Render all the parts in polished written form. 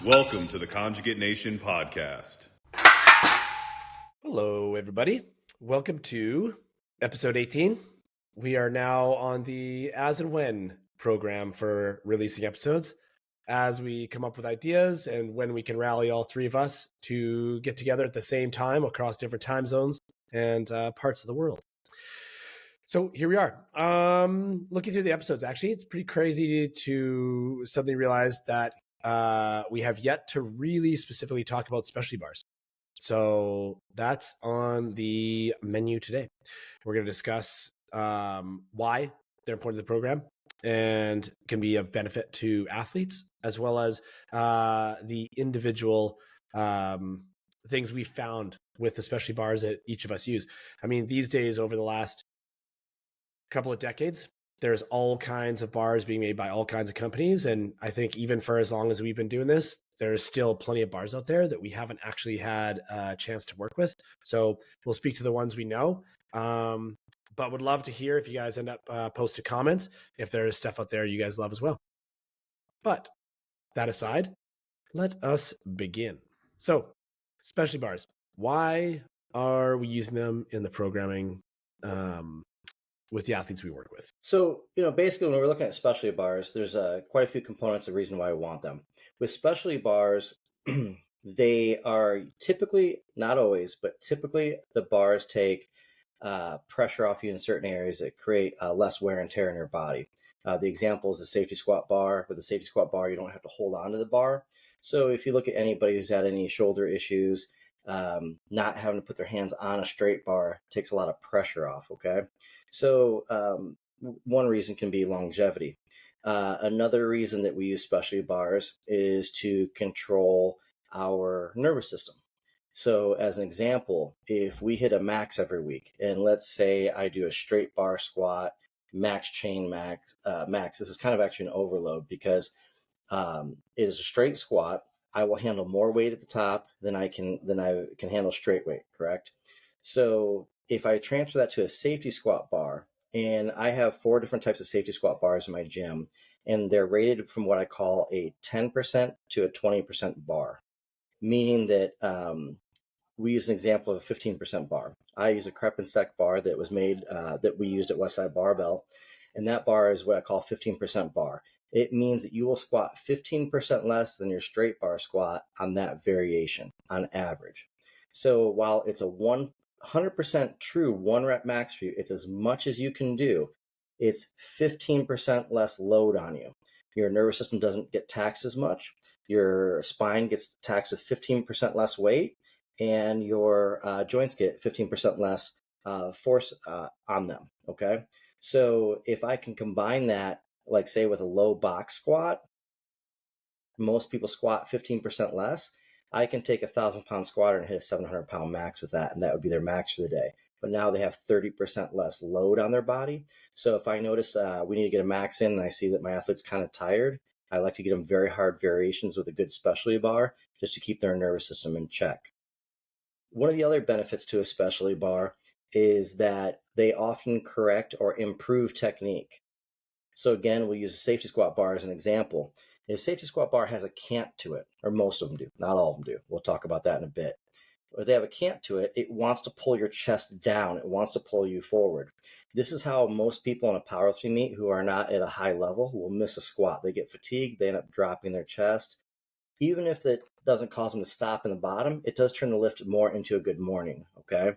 Welcome to the Conjugate Nation podcast. Hello, everybody. Welcome to episode 18. We are now on the as and when program for releasing episodes as we come up with ideas and when we can rally all three of us to get together at the same time across different time zones and parts of the world. So here we are. Looking through the episodes, actually, it's pretty crazy to suddenly realize that we have yet to really specifically talk about specialty bars. So that's on the menu today. We're going to discuss why they're important to the program and can be of benefit to athletes, as well as the individual things we found with the specialty bars that each of us use. I mean, these days, over the last couple of decades, there's all kinds of bars being made by all kinds of companies. And I think even for as long as we've been doing this, there's still plenty of bars out there that we haven't actually had a chance to work with. So we'll speak to the ones we know. But would love to hear if you guys end up posting comments, if there's stuff out there you guys love as well. But that aside, let us begin. So specialty bars, why are we using them in the programming with the athletes we work with? So, basically when we're looking at specialty bars, there's quite a few components of the reason why we want them. With specialty bars, they are typically, not always, but typically the bars take pressure off you in certain areas that create less wear and tear in your body. The example is the safety squat bar. With the safety squat bar, you don't have to hold on to the bar. So if you look at anybody who's had any shoulder issues, not having to put their hands on a straight bar takes a lot of pressure off, okay? So one reason can be longevity. Another reason that we use specialty bars is to control our nervous system. So as an example, if we hit a max every week, and let's say I do a straight bar squat, max chain max, this is kind of actually an overload because it is a straight squat. I will handle more weight at the top than I can handle straight weight, correct? So if I transfer that to a safety squat bar, and I have 4 different types of safety squat bars in my gym, and they're rated from what I call a 10% to a 20% bar, meaning that we use an example of a 15% bar. I use a Krepensek bar that was made, that we used at Westside Barbell, and that bar is what I call 15% bar. It means that you will squat 15% less than your straight bar squat on that variation on average. So while it's a 100% true 1 rep max for you, it's as much as you can do. It's 15% less load on you. Your nervous system doesn't get taxed as much. Your spine gets taxed with 15% less weight, and your joints get 15% less force on them, okay? So if I can combine that, like say with a low box squat, most people squat 15% less. I can take a 1,000-pound squatter and hit a 700-pound max with that, and that would be their max for the day. But now they have 30% less load on their body. So if I notice we need to get a max in and I see that my athlete's kind of tired, I like to get them very hard variations with a good specialty bar just to keep their nervous system in check. One of the other benefits to a specialty bar is that they often correct or improve technique. So again, we'll use a safety squat bar as an example. If a safety squat bar has a cant to it, or most of them do, not all of them do. We'll talk about that in a bit. But if they have a cant to it, it wants to pull your chest down. It wants to pull you forward. This is how most people in a powerlifting meet who are not at a high level will miss a squat. They get fatigued, they end up dropping their chest. Even if that doesn't cause them to stop in the bottom, it does turn the lift more into a good morning, okay?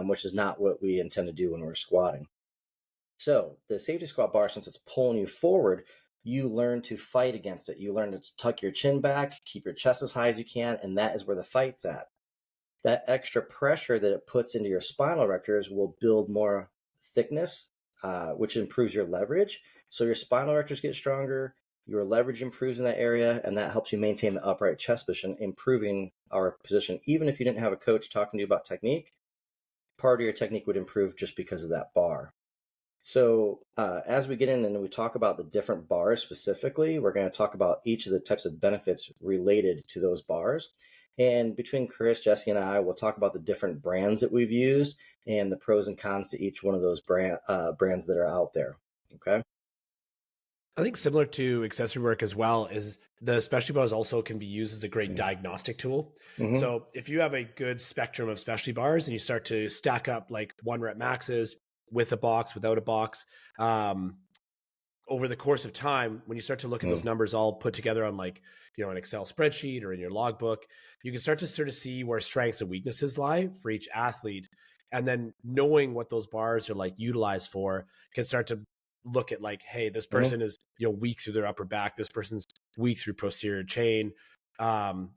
Which is not what we intend to do when we're squatting. So the safety squat bar, since it's pulling you forward, you learn to fight against it. You learn to tuck your chin back, keep your chest as high as you can, and that is where the fight's at. That extra pressure that it puts into your spinal erectors will build more thickness, which improves your leverage. So your spinal erectors get stronger, your leverage improves in that area, and that helps you maintain the upright chest position, improving our position. Even if you didn't have a coach talking to you about technique, part of your technique would improve just because of that bar. So as we get in and we talk about the different bars specifically, we're going to talk about each of the types of benefits related to those bars. And between Chris, Jesse, and I, we'll talk about the different brands that we've used and the pros and cons to each one of those brands that are out there. Okay. I think similar to accessory work as well is the specialty bars also can be used as a great diagnostic tool. Mm-hmm. So if you have a good spectrum of specialty bars and you start to stack up like 1 rep maxes with a box, without a box, over the course of time, when you start to look at those numbers all put together on like, an Excel spreadsheet or in your logbook, you can start to sort of see where strengths and weaknesses lie for each athlete. And then knowing what those bars are like utilized for can start to look at like, hey, this person is, weak through their upper back. This person's weak through posterior chain, so on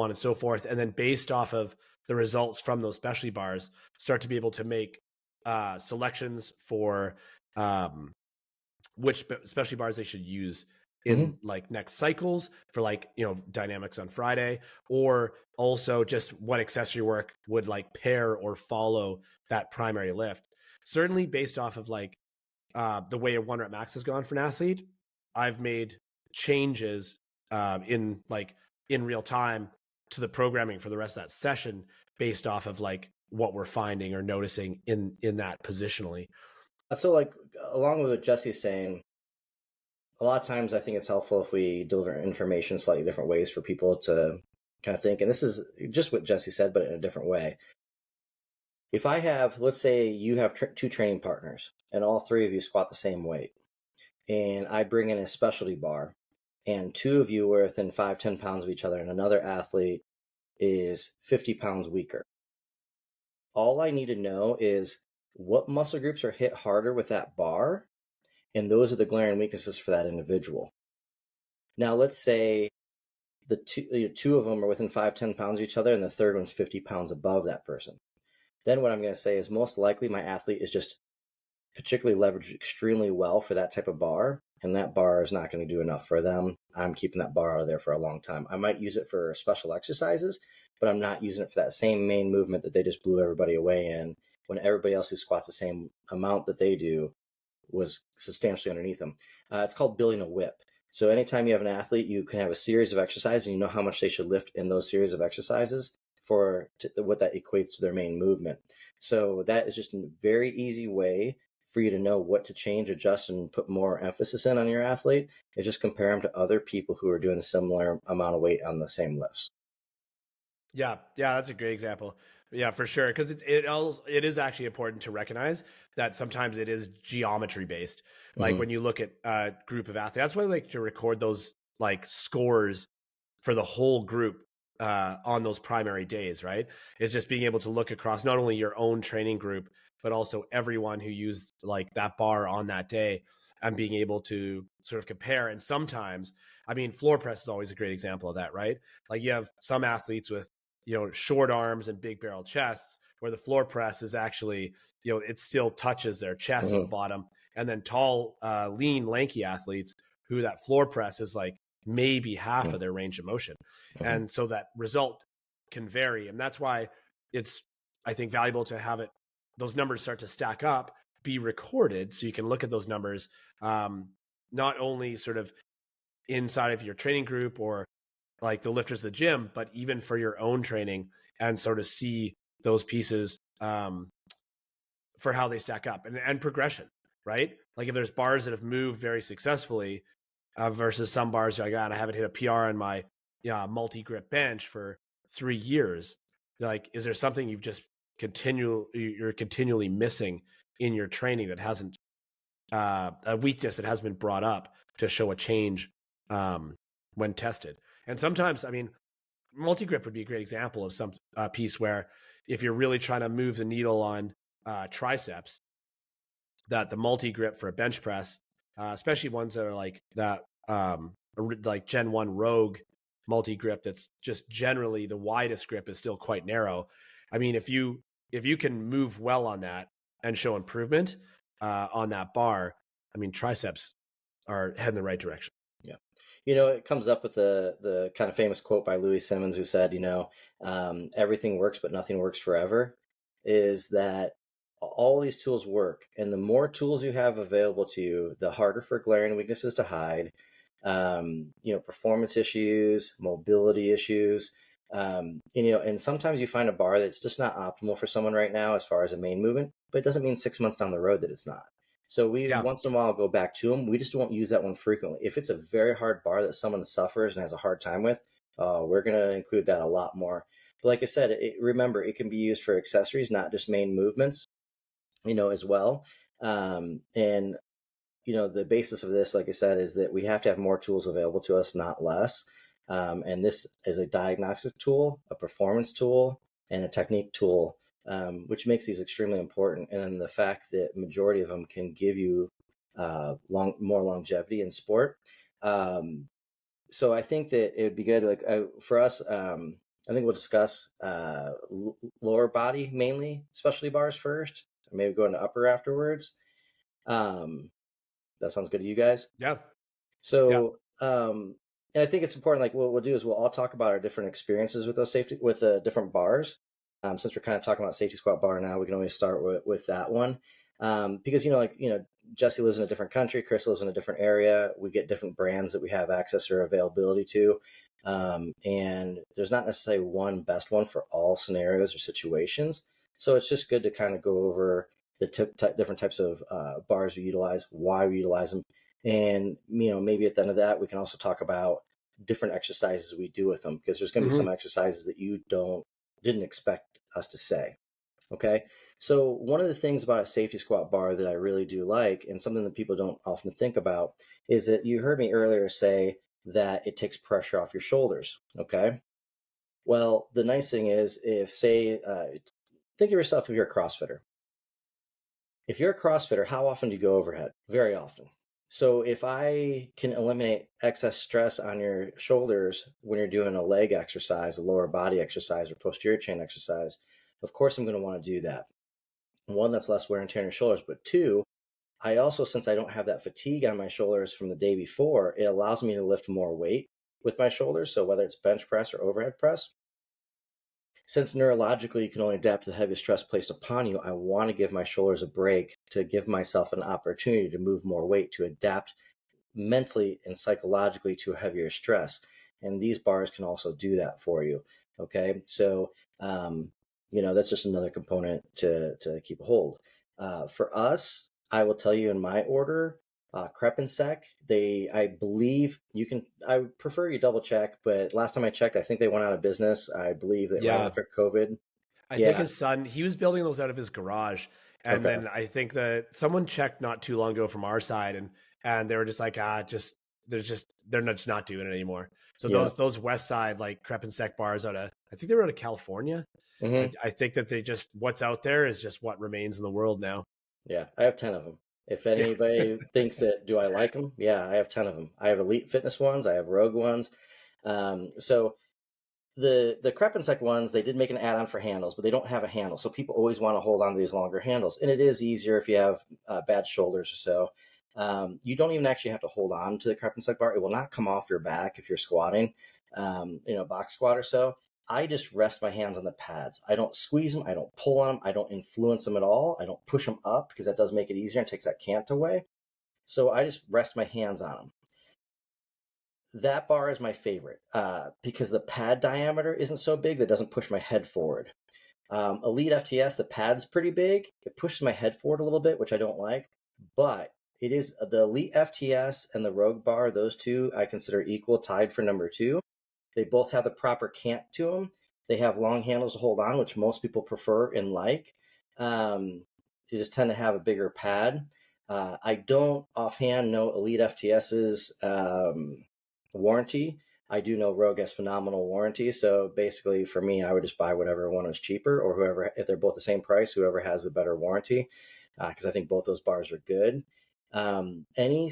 and so forth. And then based off of the results from those specialty bars, start to be able to make selections for which specialty bars they should use in like next cycles for like, dynamics on Friday, or also just what accessory work would like pair or follow that primary lift. Certainly based off of like the way a 1 rep max has gone for an athlete, I've made changes in real time to the programming for the rest of that session based off of like what we're finding or noticing in that positionally. So like along with what Jesse's saying, a lot of times I think it's helpful if we deliver information slightly different ways for people to kind of think. And this is just what Jesse said, but in a different way. If I have, let's say you have two training partners and all three of you squat the same weight, and I bring in a specialty bar and two of you are within 5-10 pounds of each other and another athlete is 50 pounds weaker. All I need to know is what muscle groups are hit harder with that bar, and those are the glaring weaknesses for that individual. Now, let's say the two of them are within 5-10 pounds of each other, and the third one's 50 pounds above that person. Then what I'm going to say is most likely my athlete is just particularly leveraged extremely well for that type of bar, and that bar is not going to do enough for them. I'm keeping that bar out of there for a long time. I might use it for special exercises, but I'm not using it for that same main movement that they just blew everybody away in when everybody else who squats the same amount that they do was substantially underneath them. It's called building a whip. So anytime you have an athlete, you can have a series of exercises and you know how much they should lift in those series of exercises for what that equates to their main movement. So that is just a very easy way for you to know what to change, adjust, and put more emphasis in on your athlete. Is just compare them to other people who are doing a similar amount of weight on the same lifts. Yeah, that's a great example. Yeah, for sure. Because it is actually important to recognize that sometimes it is geometry based. Like when you look at a group of athletes, that's why I like to record those like scores for the whole group on those primary days, right? It's just being able to look across not only your own training group, but also everyone who used like that bar on that day and being able to sort of compare. And sometimes, I mean, floor press is always a great example of that, right? Like you have some athletes with short arms and big barrel chests where the floor press is actually, it still touches their chest at the bottom. And then tall, lean, lanky athletes who that floor press is like maybe half of their range of motion. And so that result can vary. And that's why it's, I think, valuable to have those numbers start to stack up, be recorded so you can look at those numbers, not only sort of inside of your training group or like the lifters of the gym, but even for your own training and sort of see those pieces for how they stack up and progression, right? Like if there's bars that have moved very successfully versus some bars like, I haven't hit a PR on my multi-grip bench for 3 years. Like, is there something you're continually missing in your training that hasn't a weakness that has been brought up to show a change when tested? And sometimes, I mean, multi-grip would be a great example of some piece where if you're really trying to move the needle on triceps, that the multi-grip for a bench press, especially ones that are like that, like Gen 1 Rogue multi-grip, that's just generally the widest grip is still quite narrow. I mean, if you can move well on that and show improvement on that bar, I mean, triceps are heading the right direction. Yeah. It comes up with the kind of famous quote by Louis Simmons who said, everything works, but nothing works forever, is that all these tools work. And the more tools you have available to you, the harder for glaring weaknesses to hide, performance issues, mobility issues. And sometimes you find a bar that's just not optimal for someone right now as far as a main movement, but it doesn't mean 6 months down the road that it's not. So we Yeah. once in a while go back to them. We just won't use that one frequently. If it's a very hard bar that someone suffers and has a hard time with, we're going to include that a lot more. But like I said, remember, it can be used for accessories, not just main movements, as well. And the basis of this, like I said, is that we have to have more tools available to us, not less. And this is a diagnostic tool, a performance tool, and a technique tool, which makes these extremely important. And the fact that majority of them can give you more longevity in sport. So I think that it would be good, like for us. I think we'll discuss lower body mainly, specialty bars first, maybe go into upper afterwards. That sounds good to you guys. Yeah. So, and I think it's important. Like what we'll do is we'll all talk about our different experiences with different bars. Since we're kind of talking about safety squat bar now, we can always start with that one. Because Jesse lives in a different country, Chris lives in a different area. We get different brands that we have access or availability to, and there's not necessarily one best one for all scenarios or situations. So it's just good to kind of go over the different types of bars we utilize, why we utilize them, and maybe at the end of that we can also talk about different exercises we do with them, because there's going to be some exercises that you didn't expect us to say. Okay, so one of the things about a safety squat bar that I really do like, and something that people don't often think about, is that you heard me earlier say that it takes pressure off your shoulders. Okay, well, the nice thing is, if say think of yourself, if you're a CrossFitter. If you're a CrossFitter, how often do you go overhead? Very often. So if I can eliminate excess stress on your shoulders when you're doing a leg exercise, a lower body exercise, or posterior chain exercise, of course I'm going to want to do that. One, that's less wear and tear on your shoulders, but two, I also, since I don't have that fatigue on my shoulders from the day before, it allows me to lift more weight with my shoulders. So whether it's bench press or overhead press, since neurologically you can only adapt to the heaviest stress placed upon you, I want to give my shoulders a break to give myself an opportunity to move more weight, to adapt mentally and psychologically to a heavier stress. And these bars can also do that for you. Okay, so that's just another component to keep a hold. For us, I will tell you in my order, Krepensek, I believe I would prefer you double check, but last time I checked, I think they went out of business. I believe that right after COVID. I think his son, he was building those out of his garage. And Okay. then I think that someone checked not too long ago from our side, and they were just like, they're just not doing it anymore. So those West Side, like Krepensek bars I think they were out of California. Mm-hmm. I think that they just, what's out there is just what remains in the world now. Yeah, I have 10 of them. If anybody thinks that, do I like them? Yeah, I have 10 of them. I have Elite Fitness ones. I have Rogue ones. So the Krepensek ones, they did make an add-on for handles, but they don't have a handle. So people always want to hold on to these longer handles. And it is easier if you have bad shoulders or so. You don't even actually have to hold on to the Krepensek bar. It will not come off your back if you're squatting, box squat or so. I just rest my hands on the pads. I don't squeeze them. I don't pull them. I don't influence them at all. I don't push them up, because that does make it easier and takes that cant away. So I just rest my hands on them. That bar is my favorite because the pad diameter isn't so big that doesn't push my head forward. Elite FTS, the pad's pretty big. It pushes my head forward a little bit, which I don't like. But it is the Elite FTS and the Rogue bar, those two I consider equal, tied for number 2. They both have the proper cant to them. They have long handles to hold on, which most people prefer and like. You just tend to have a bigger pad. I don't offhand know Elite FTS's warranty. I do know Rogue has phenomenal warranty. So basically for me, I would just buy whatever one is cheaper, or whoever, if they're both the same price, whoever has the better warranty, because I think both those bars are good. Any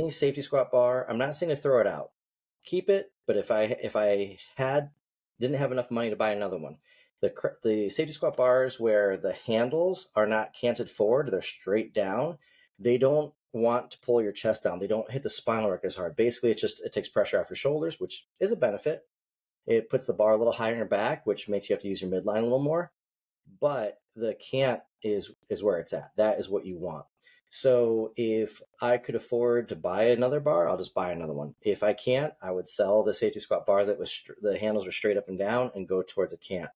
safety squat bar, I'm not saying to throw it out. Keep it, but if I didn't have enough money to buy another one, the safety squat bars where the handles are not canted forward, they're straight down, they don't want to pull your chest down. They don't hit the spinal arc as hard. Basically, it takes pressure off your shoulders, which is a benefit. It puts the bar a little higher in your back, which makes you have to use your midline a little more. But the cant is where it's at. That is what you want. So if I could afford to buy another bar, I'll just buy another one. If I can't, I would sell the safety squat bar that was the handles were straight up and down and go towards a cant.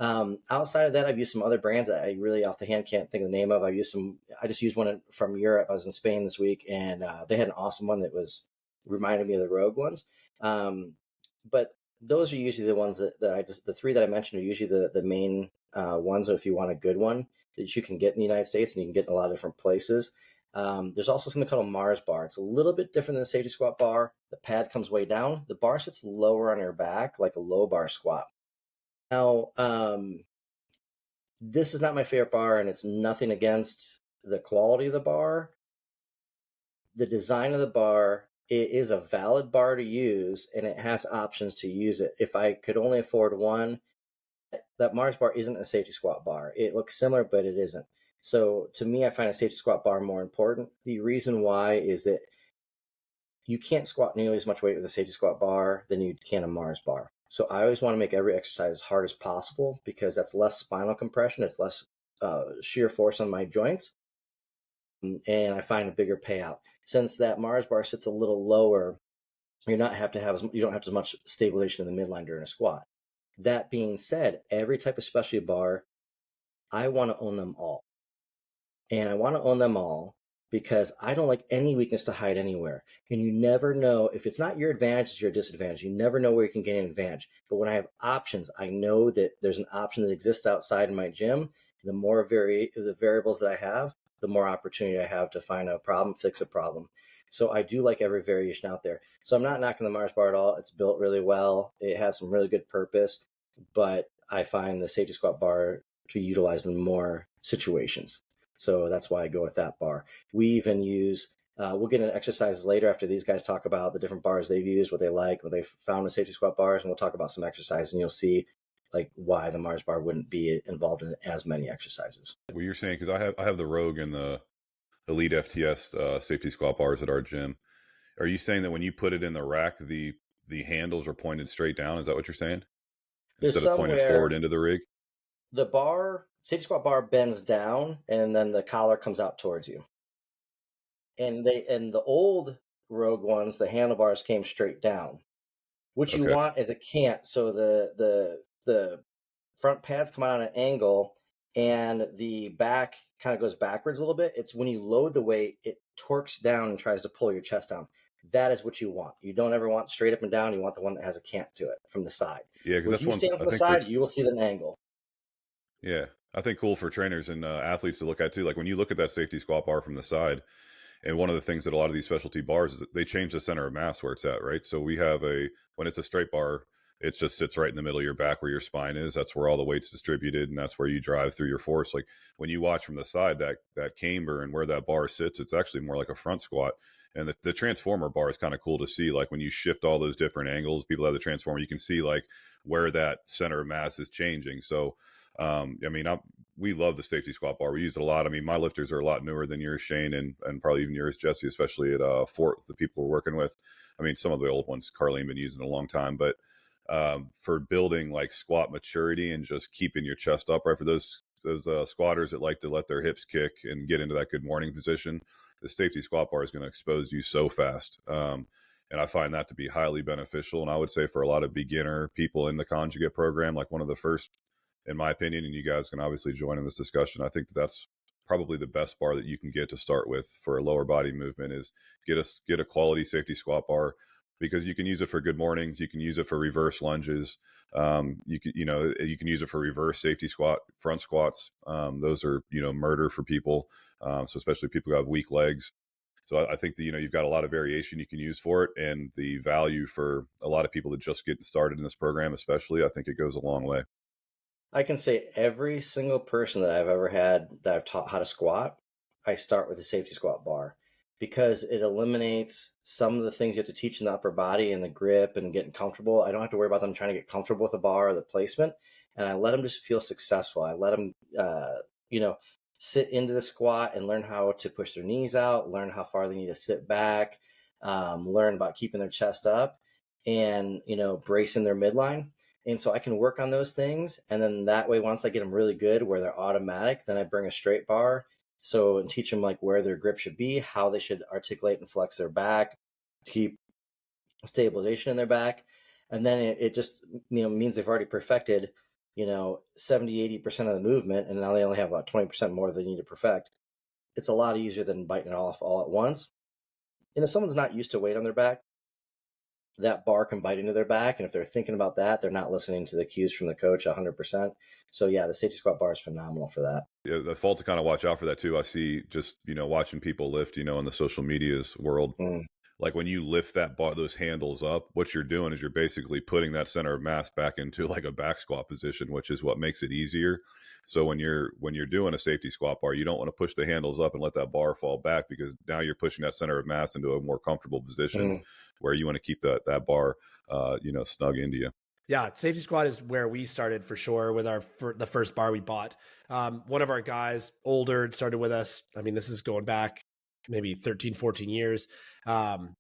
Outside of that, I've used some other brands that I really off the hand can't think of the name of. I just used one from Europe. I was in Spain this week, and they had an awesome one that reminded me of the Rogue ones. But those are usually the ones the three that I mentioned are usually the main ones. If you want a good one that you can get in the United States, and you can get in a lot of different places. There's also something called a Mars bar. It's a little bit different than the safety squat bar. The pad comes way down. The bar sits lower on your back, like a low bar squat. Now, this is not my favorite bar, and it's nothing against the quality of the bar. The design of the bar, it is a valid bar to use, and it has options to use it. If I could only afford one, that Mars bar isn't a safety squat bar. It looks similar, but it isn't. So to me, I find a safety squat bar more important. The reason why is that you can't squat nearly as much weight with a safety squat bar than you can a Mars bar. So I always want to make every exercise as hard as possible because that's less spinal compression. It's less shear force on my joints. And I find a bigger payout. Since that Mars bar sits a little lower, you don't have as much stabilization in the midline during a squat. That being said, every type of specialty bar, I want to own them all. And I want to own them all because I don't like any weakness to hide anywhere. And you never know, if it's not your advantage, it's your disadvantage. You never know where you can gain an advantage. But when I have options, I know that there's an option that exists outside in my gym. The more the variables that I have, the more opportunity I have to find a problem, fix a problem. So I do like every variation out there. So I'm not knocking the Mars bar at all. It's built really well. It has some really good purpose, but I find the safety squat bar to be utilized in more situations. So that's why I go with that bar. We even use, we'll get into exercises later after these guys talk about the different bars they've used, what they like, what they've found with safety squat bars, and we'll talk about some exercises, and you'll see like why the Mars bar wouldn't be involved in as many exercises. Well, you're saying, because I have the Rogue and the Elite FTS safety squat bars at our gym. Are you saying that when you put it in the rack, the handles are pointed straight down? Is that what you're saying? Instead of pointed forward into the rig? The safety squat bar bends down, and then the collar comes out towards you. And the old Rogue ones, the handlebars came straight down. What you want is a cant, so the front pads come out on an angle, and the back kind of goes backwards a little bit. It's when you load the weight, it torques down and tries to pull your chest down. That is what you want. You don't ever want straight up and down. You want the one that has a cant to it from the side. Yeah, because that's one. If you stand from the side, you will see an angle. Yeah, I think cool for trainers and athletes to look at too. Like when you look at that safety squat bar from the side, and one of the things that a lot of these specialty bars is that they change the center of mass where it's at, right? So we have when it's a straight bar, it just sits right in the middle of your back where your spine is. That's where all the weight's distributed, and that's where you drive through your force. Like when you watch from the side, that camber and where that bar sits, it's actually more like a front squat. And the transformer bar is kind of cool to see. Like when you shift all those different angles, people have the transformer, you can see like where that center of mass is changing. So we love the safety squat bar. We use it a lot. I mean, my lifters are a lot newer than yours, Shane, and probably even yours, Jesse, especially at Fort, the people we're working with. I mean, some of the old ones, Carleen been using a long time, but for building like squat maturity and just keeping your chest upright for those squatters that like to let their hips kick and get into that good morning position, the safety squat bar is going to expose you so fast. And I find that to be highly beneficial. And I would say for a lot of beginner people in the conjugate program, like one of the first, in my opinion, and you guys can obviously join in this discussion, I think that's probably the best bar that you can get to start with for a lower body movement is get a quality safety squat bar, because you can use it for good mornings. You can use it for reverse lunges. You can use it for reverse safety squat, front squats. Those are, murder for people. So especially people who have weak legs. So I think that, you've got a lot of variation you can use for it, and the value for a lot of people that just getting started in this program, especially, I think it goes a long way. I can say every single person that I've ever had that I've taught how to squat, I start with a safety squat bar, because it eliminates some of the things you have to teach in the upper body and the grip and getting comfortable. I don't have to worry about them trying to get comfortable with the bar or the placement. And I let them just feel successful. I let them, sit into the squat and learn how to push their knees out, learn how far they need to sit back, learn about keeping their chest up and, bracing their midline. And so I can work on those things. And then that way, once I get them really good where they're automatic, then I bring a straight bar. So and teach them like where their grip should be, how they should articulate and flex their back to keep stabilization in their back. And then it just, means they've already perfected 70, 80% of the movement, and now they only have about 20% more they need to perfect. It's a lot easier than biting it off all at once. And if someone's not used to weight on their back, that bar can bite into their back. And if they're thinking about that, they're not listening to the cues from the coach 100%. So yeah, the safety squat bar is phenomenal for that. Yeah, the fault to kind of watch out for that too. I see just, watching people lift, in the social media's world. Like when you lift that bar, those handles up, what you're doing is you're basically putting that center of mass back into like a back squat position, which is what makes it easier. So when you're doing a safety squat bar, you don't want to push the handles up and let that bar fall back, because now you're pushing that center of mass into a more comfortable position where you want to keep that bar, snug into you. Yeah, safety squat is where we started for sure with the first bar we bought. One of our guys, older, started with us. I mean, this is going back maybe 13, 14 years.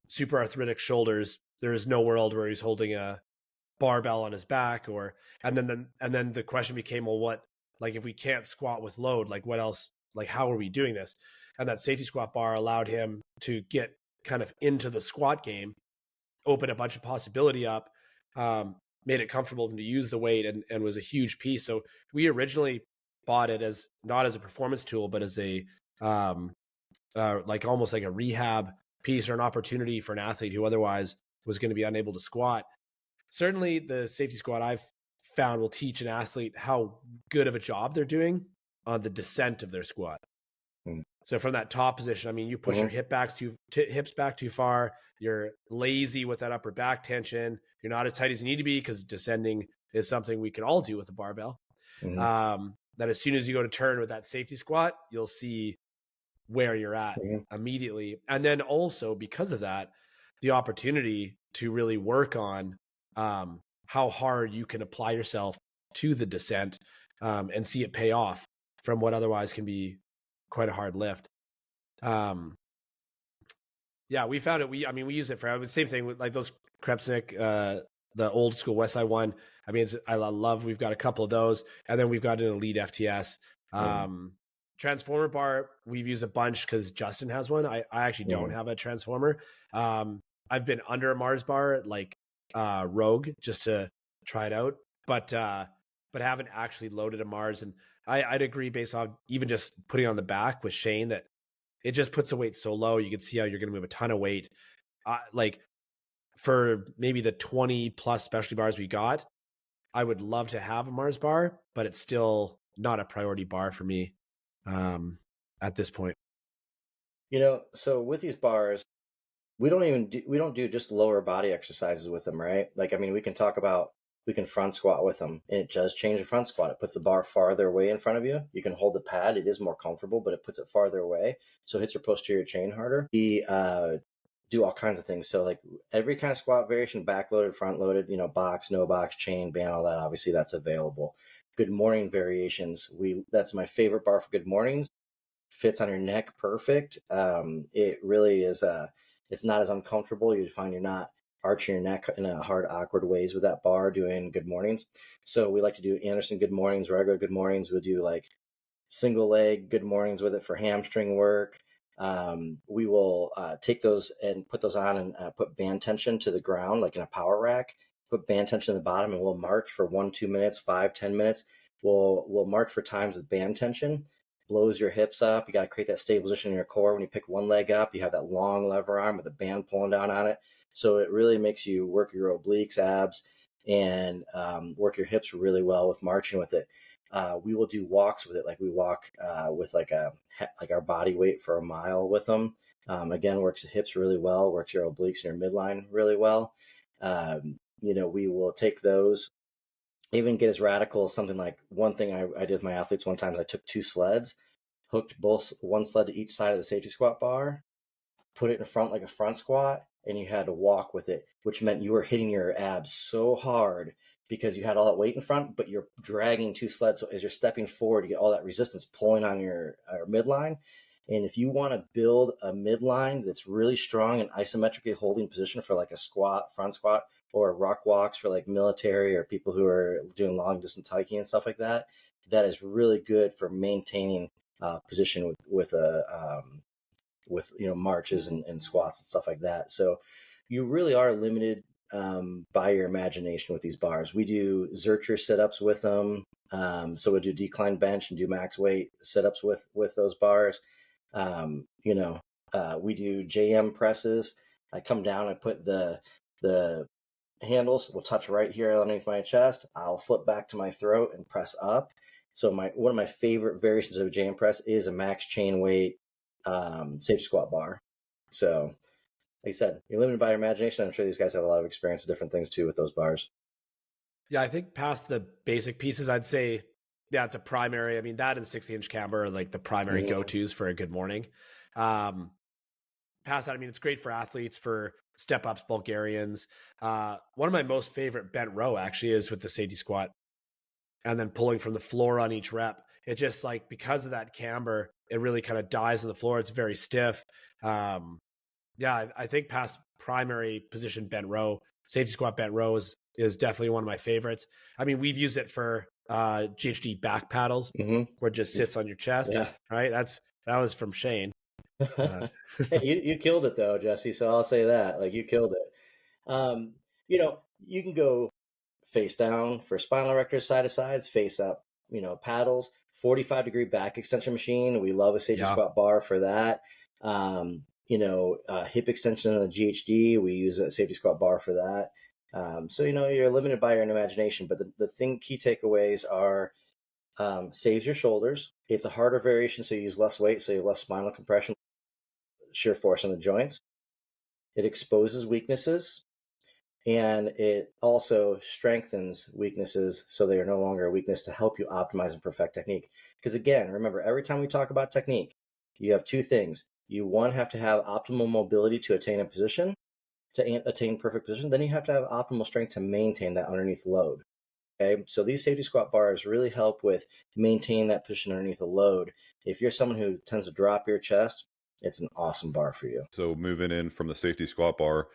Super arthritic shoulders. There is no world where he's holding a barbell on his back, and then the question became, well, what, like, if we can't squat with load, like what else, like how are we doing this? And that safety squat bar allowed him to get kind of into the squat game, open a bunch of possibility up, made it comfortable to use the weight, and was a huge piece. So we originally bought it as not as a performance tool, but as a like almost like a rehab piece or an opportunity for an athlete who otherwise was going to be unable to squat. Certainly the safety squat I've found will teach an athlete how good of a job they're doing on the descent of their squat. So from that top position, I mean, you push your hips back too far. You're lazy with that upper back tension. You're not as tight as you need to be, because descending is something we can all do with a barbell. That as soon as you go to turn with that safety squat, you'll see where you're at immediately. And then also, because of that, the opportunity to really work on how hard you can apply yourself to the descent and see it pay off from what otherwise can be quite a hard lift. Yeah, we found it. We use it for the same thing with like those Krebsnik, the old school Westside one. I mean, I love, we've got a couple of those, and then we've got an Elite FTS. Transformer bar, we've used a bunch because Justin has one. I actually don't have a transformer. I've been under a Mars bar, like Rogue, just to try it out, but haven't actually loaded a Mars. And I'd agree, based on even just putting it on the back with Shane, that it just puts the weight so low. You can see how you're going to move a ton of weight. Like for maybe the 20 plus specialty bars we got, I would love to have a Mars bar, but it's still not a priority bar for me at this point. So with these bars, we don't do just lower body exercises with them, right? Like, I mean, we can front squat with them, and it does change the front squat. It puts the bar farther away in front of you. You can hold the pad. It is more comfortable, but it puts it farther away, so it hits your posterior chain harder. We do all kinds of things. So like every kind of squat variation, back loaded, front loaded, box, no box, chain, band, all that, obviously that's available. Good morning variations. That's my favorite bar for good mornings. Fits on your neck perfect. It really is it's not as uncomfortable. You'd find you're not arching your neck in a hard, awkward ways with that bar doing good mornings. So we like to do Anderson good mornings, regular good mornings. We'll do like single leg good mornings with it for hamstring work. We will take those and put those on and put band tension to the ground, like in a power rack, put band tension in the bottom, and we'll march for 1-2 minutes, 5-10 minutes. We'll march for times with band tension. Blows your hips up. You got to create that stable position in your core. When you pick one leg up, you have that long lever arm with a band pulling down on it. So it really makes you work your obliques, abs, and work your hips really well with marching with it. We will do walks with it. Like we walk with like our body weight for a mile with them. Again, works the hips really well, works your obliques and your midline really well. We will take those, even get as radical as something like, one thing I did with my athletes one time is I took 2 sleds, hooked one sled to each side of the safety squat bar, put it in front like a front squat, and you had to walk with it, which meant you were hitting your abs so hard because you had all that weight in front, but you're dragging 2 sleds. So as you're stepping forward, you get all that resistance pulling on your midline. And if you want to build a midline that's really strong and isometrically holding position for like a squat, front squat, or ruck walks for like military or people who are doing long distance hiking and stuff like that, that is really good for maintaining position with marches and squats and stuff like that. So you really are limited by your imagination with these bars. We do Zercher sit-ups with them. So we do decline bench and do max weight sit-ups with those bars. We do JM presses. I come down, I put the handles will touch right here underneath my chest. I'll flip back to my throat and press up. So one of my favorite variations of a JM press is a max chain weight safety squat bar. So like I said, you're limited by your imagination. I'm sure these guys have a lot of experience with different things too with those bars. Yeah, I think past the basic pieces, I'd say, yeah, it's a primary. I mean, that and 60-inch camber are like the primary go-tos for a good morning. Past that, I mean, it's great for athletes, for step-ups, Bulgarians. One of my most favorite bent row actually is with the safety squat and then pulling from the floor on each rep. It just like, because of that camber, it really kind of dies on the floor. It's very stiff. Yeah, I think past primary position bent row, safety squat bent row is definitely one of my favorites. I mean, we've used it for GHD back paddles, where it just sits on your chest. Yeah. Right. That was from Shane. Hey, you killed it though, Jesse. So I'll say that, like, you killed it. You can go face down for spinal erectors, side to sides, face up, paddles, 45-degree back extension machine. We love a safety squat bar for that. Hip extension on the GHD, we use a safety squat bar for that. So you're limited by your own imagination, but the key takeaways are saves your shoulders. It's a harder variation, so you use less weight, so you have less spinal compression, shear force on the joints. It exposes weaknesses, and it also strengthens weaknesses so they are no longer a weakness, to help you optimize and perfect technique. Because again, remember, every time we talk about technique, you have two things. You, one, have to have optimal mobility to attain a position, to attain perfect position. Then you have to have optimal strength to maintain that underneath load. Okay, so these safety squat bars really help with maintaining that position underneath a load. If you're someone who tends to drop your chest, it's an awesome bar for you. So moving in from the safety squat bar,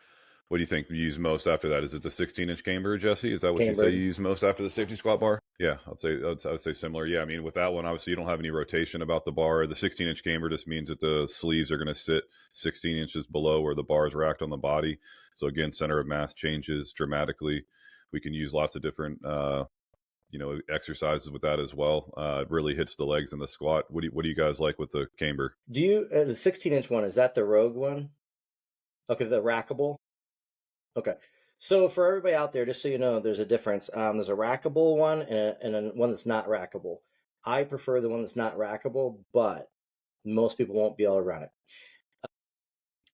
what do you think you use most after that? Is it the 16-inch camber, Jesse? Is that what you say you use most after the safety squat bar? Yeah, I would say similar. Yeah, I mean, with that one, obviously you don't have any rotation about the bar. The 16-inch camber just means that the sleeves are going to sit 16 inches below where the bar is racked on the body. So again, center of mass changes dramatically. We can use lots of different exercises with that as well. It really hits the legs in the squat. What do you guys like with the camber? Do you the 16-inch one, is that the Rogue one? Okay, the rackable. Okay, so for everybody out there, just so you know, there's a difference. There's a rackable one and a one that's not rackable. I prefer the one that's not rackable, but most people won't be able to run it.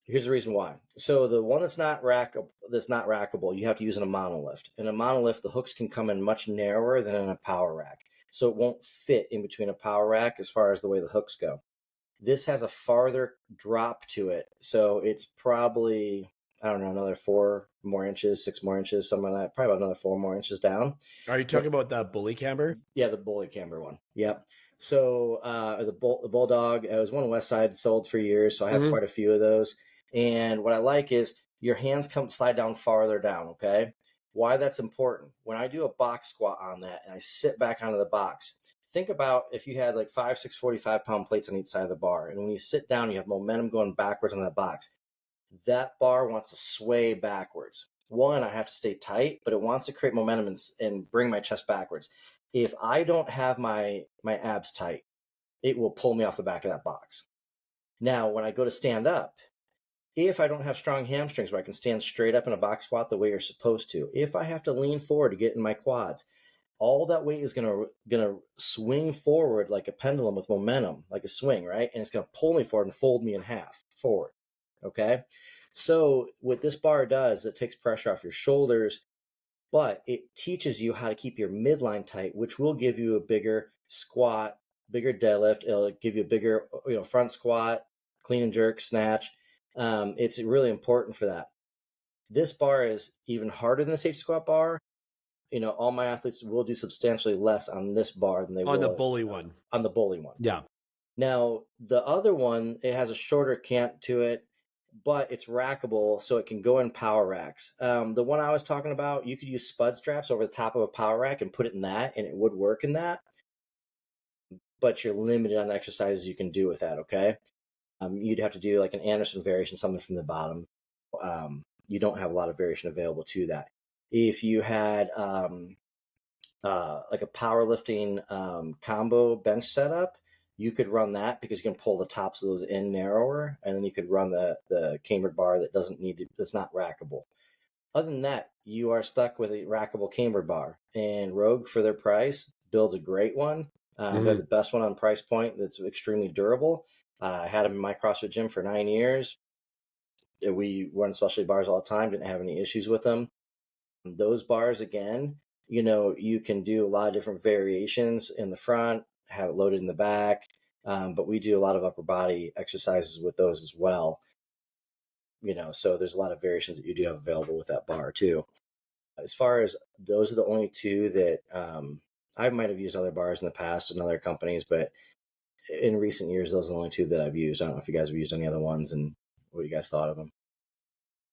Here's the reason why. So the one that's not rackable, you have to use in a monolift. In a monolift, the hooks can come in much narrower than in a power rack, so it won't fit in between a power rack as far as the way the hooks go. This has a farther drop to it, so it's probably, I don't know, another 4 more inches, 6 more inches, something like that. Probably about another 4 more inches down. Are you talking about the bully camber? Yeah, the bully camber one. Yep. So the Bulldog, it was one Westside sold for years, so I have quite a few of those. And what I like is your hands slide down farther down, okay? Why that's important. When I do a box squat on that and I sit back onto the box, think about if you had like 5, 6 45-pound plates on each side of the bar. And when you sit down, you have momentum going backwards on that box. That bar wants to sway backwards. One, I have to stay tight, but it wants to create momentum and bring my chest backwards. If I don't have my abs tight, it will pull me off the back of that box. Now, when I go to stand up, if I don't have strong hamstrings where I can stand straight up in a box squat the way you're supposed to, if I have to lean forward to get in my quads, all that weight is gonna swing forward like a pendulum with momentum, like a swing, right? And it's gonna pull me forward and fold me in half forward. Okay, so what this bar does, it takes pressure off your shoulders, but it teaches you how to keep your midline tight, which will give you a bigger squat, bigger deadlift. It'll give you a bigger, front squat, clean and jerk, snatch. It's really important for that. This bar is even harder than the safety squat bar. All my athletes will do substantially less on this bar than they will on the bully one. On the bully one. Yeah. Now, the other one, it has a shorter cant to it, but it's rackable, so it can go in power racks. The one I was talking about, you could use spud straps over the top of a power rack and put it in that, and it would work in that. But you're limited on the exercises you can do with that, okay? You'd have to do like an Anderson variation, something from the bottom. you don't have a lot of variation available to that. If you had like a powerlifting combo bench setup, you could run that because you can pull the tops of those in narrower, and then you could run the cambered bar that's not rackable. Other than that, you are stuck with a rackable cambered bar. And Rogue, for their price, builds a great one. They're the best one on price point that's extremely durable. I had them in my CrossFit gym for 9 years. We run specialty bars all the time, didn't have any issues with them. Those bars, again, you can do a lot of different variations in the front, have it loaded in the back, but we do a lot of upper body exercises with those as well. So there's a lot of variations that you do have available with that bar too. As far as those are the only two that I might have used other bars in the past in other companies, but in recent years, those are the only two that I've used. I don't know if you guys have used any other ones and what you guys thought of them.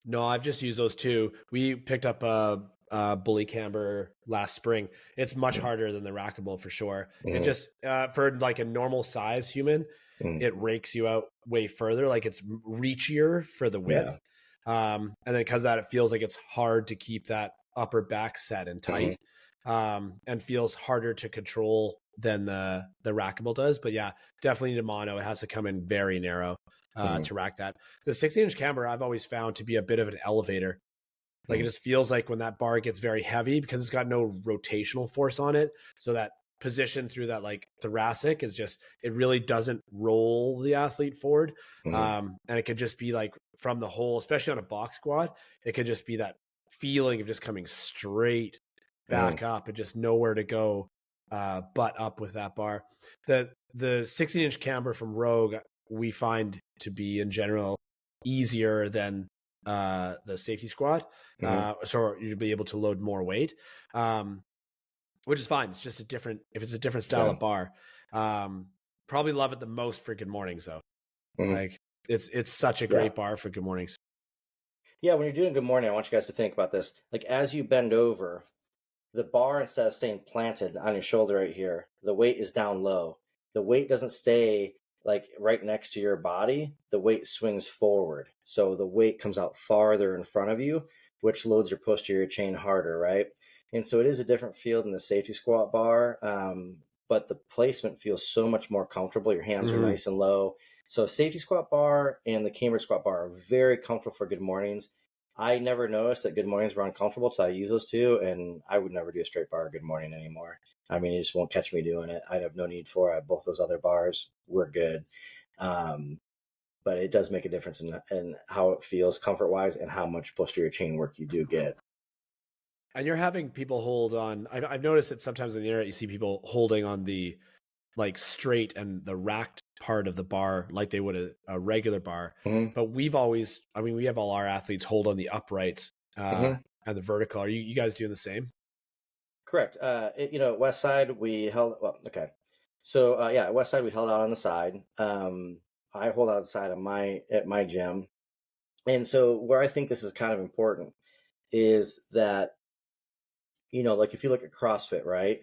No, I've just used those two. We picked up a Bully Camber last spring. It's much harder than the rackable for sure. It just for like a normal size human, it rakes you out way further. Like it's reachier for the width. And then because that, it feels like it's hard to keep that upper back set and tight, and feels harder to control than the rackable does. But yeah, definitely need a mono. It has to come in very narrow to rack that. The 16-inch camber I've always found to be a bit of an elevator. Like it just feels like when that bar gets very heavy, because it's got no rotational force on it, so that position through that like thoracic is just, it really doesn't roll the athlete forward. And it could just be like from the hole, especially on a box squat, it could just be that feeling of just coming straight back up and just nowhere to go butt up with that bar. The 16-inch camber from Rogue we find to be in general easier than the safety squat, so you'll be able to load more weight, which is fine. It's just a different style of bar. Probably love it the most for good mornings though. Like it's such a great bar for good mornings. Yeah, when you're doing good morning, I want you guys to think about this. Like as you bend over, the bar, instead of staying planted on your shoulder right here, the weight is down low. The weight doesn't stay like right next to your body. The weight swings forward. So the weight comes out farther in front of you, which loads your posterior chain harder, right? And so it is a different feel than the safety squat bar, but the placement feels so much more comfortable. Your hands are nice and low. So safety squat bar and the camber squat bar are very comfortable for good mornings. I never noticed that good mornings were uncomfortable until I use those two, and I would never do a straight bar good morning anymore. I mean, you just won't catch me doing it. I'd have no need for it. Both those other bars were good. But it does make a difference in how it feels comfort-wise and how much posterior chain work you do get. And you're having people hold on. I've noticed that sometimes on the internet you see people holding on the like straight and the racked part of the bar like they would a regular bar. But we have all our athletes hold on the uprights and the vertical. Are you guys doing the same? Correct. At Westside we held, at Westside we held out on the side. I hold out the side at my gym. And so where I think this is kind of important is that, like if you look at CrossFit, right?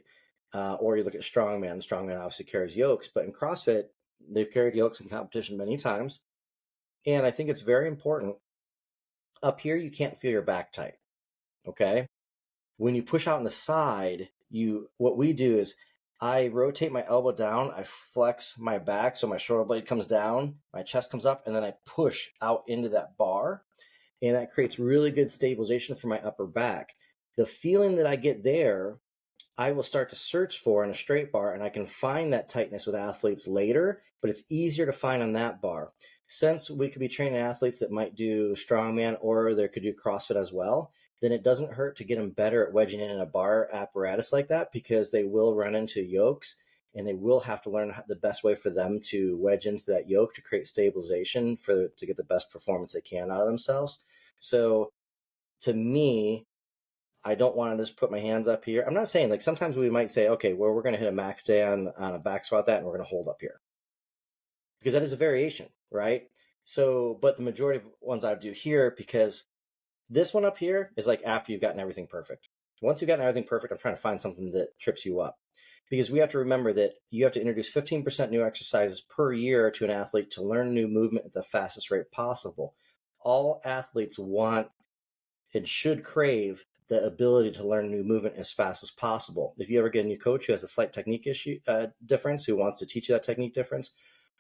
Or you look at Strongman obviously carries yokes, but in CrossFit, they've carried yokes in competition many times. And I think it's very important. Up here, you can't feel your back tight. Okay. When you push out on the side, what we do is I rotate my elbow down, I flex my back so my shoulder blade comes down, my chest comes up, and then I push out into that bar. And that creates really good stabilization for my upper back. The feeling that I get there, I will start to search for in a straight bar, and I can find that tightness with athletes later, but it's easier to find on that bar. Since we could be training athletes that might do strongman or they could do CrossFit as well, then it doesn't hurt to get them better at wedging in a bar apparatus like that, because they will run into yokes and they will have to learn the best way for them to wedge into that yoke to create stabilization to get the best performance they can out of themselves. So to me, I don't want to just put my hands up here. I'm not saying, like, sometimes we might say, okay, well, we're going to hit a max day on a back squat that, and we're going to hold up here, because that is a variation, right? So, but the majority of ones I do here, because this one up here is like after you've gotten everything perfect. Once you've gotten everything perfect, I'm trying to find something that trips you up, because we have to remember that you have to introduce 15% new exercises per year to an athlete to learn new movement at the fastest rate possible. All athletes want and should crave the ability to learn a new movement as fast as possible. If you ever get a new coach who has a slight technique issue difference, who wants to teach you that technique difference,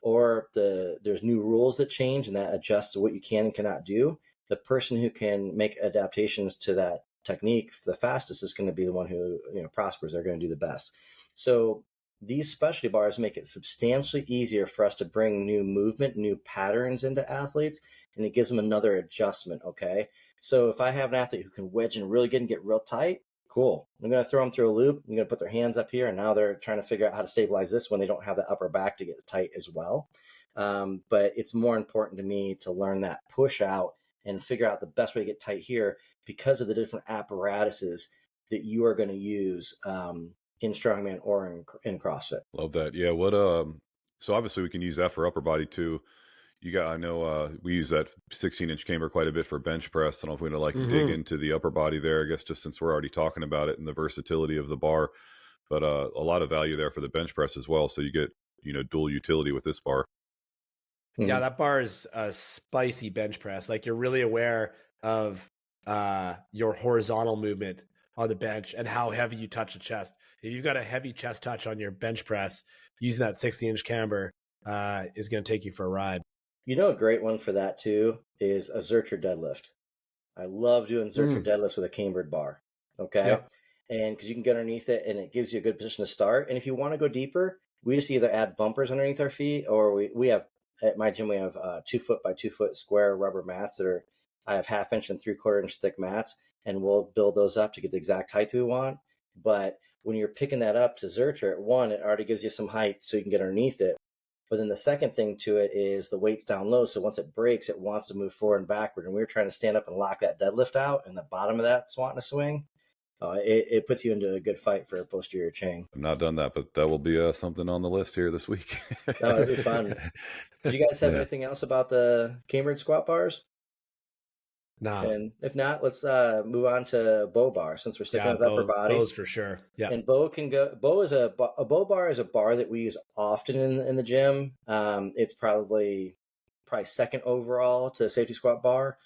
or there's new rules that change and that adjusts to what you can and cannot do, the person who can make adaptations to that technique the fastest is going to be the one who prospers. They're going to do the best. So these specialty bars make it substantially easier for us to bring new movement, new patterns into athletes, and it gives them another adjustment. Okay, so if I have an athlete who can wedge and really good and get real tight, cool. I'm going to throw them through a loop. I'm going to put their hands up here, and now they're trying to figure out how to stabilize this when they don't have the upper back to get tight as well. But it's more important to me to learn that push out and figure out the best way to get tight here because of the different apparatuses that you are going to use in strongman or in CrossFit. Love that. Yeah. So obviously we can use that for upper body too. I know we use that 16-inch camber quite a bit for bench press. I don't know if we're going to dig into the upper body there, I guess, just since we're already talking about it and the versatility of the bar, but a lot of value there for the bench press as well. So you get, dual utility with this bar. Yeah, that bar is a spicy bench press. Like, you're really aware of your horizontal movement on the bench and how heavy you touch the chest. If you've got a heavy chest touch on your bench press, using that 60-inch camber is going to take you for a ride. A great one for that too is a Zercher deadlift. I love doing Zercher deadlifts with a cambered bar. Okay. Yep. And because you can get underneath it and it gives you a good position to start. And if you want to go deeper, we just either add bumpers underneath our feet, or we have, at my gym, we have 2 foot by 2 foot square rubber mats I have 1/2 inch and 3/4 inch thick mats, and we'll build those up to get the exact height we want. But when you're picking that up to Zercher, it already gives you some height so you can get underneath it. But then the second thing to it is the weight's down low. So once it breaks, it wants to move forward and backward. And we were trying to stand up and lock that deadlift out, and the bottom of that wanting to swing, it puts you into a good fight for a posterior chain. I've not done that, but that will be something on the list here this week. It'll be fun. Did you guys have anything else about the cambered squat bars? No. And if not, let's move on to bow bar, since we're sticking with upper body. Bows for sure. Yeah. And bow is a bow bar is a bar that we use often in the gym. It's probably second overall to the safety squat bar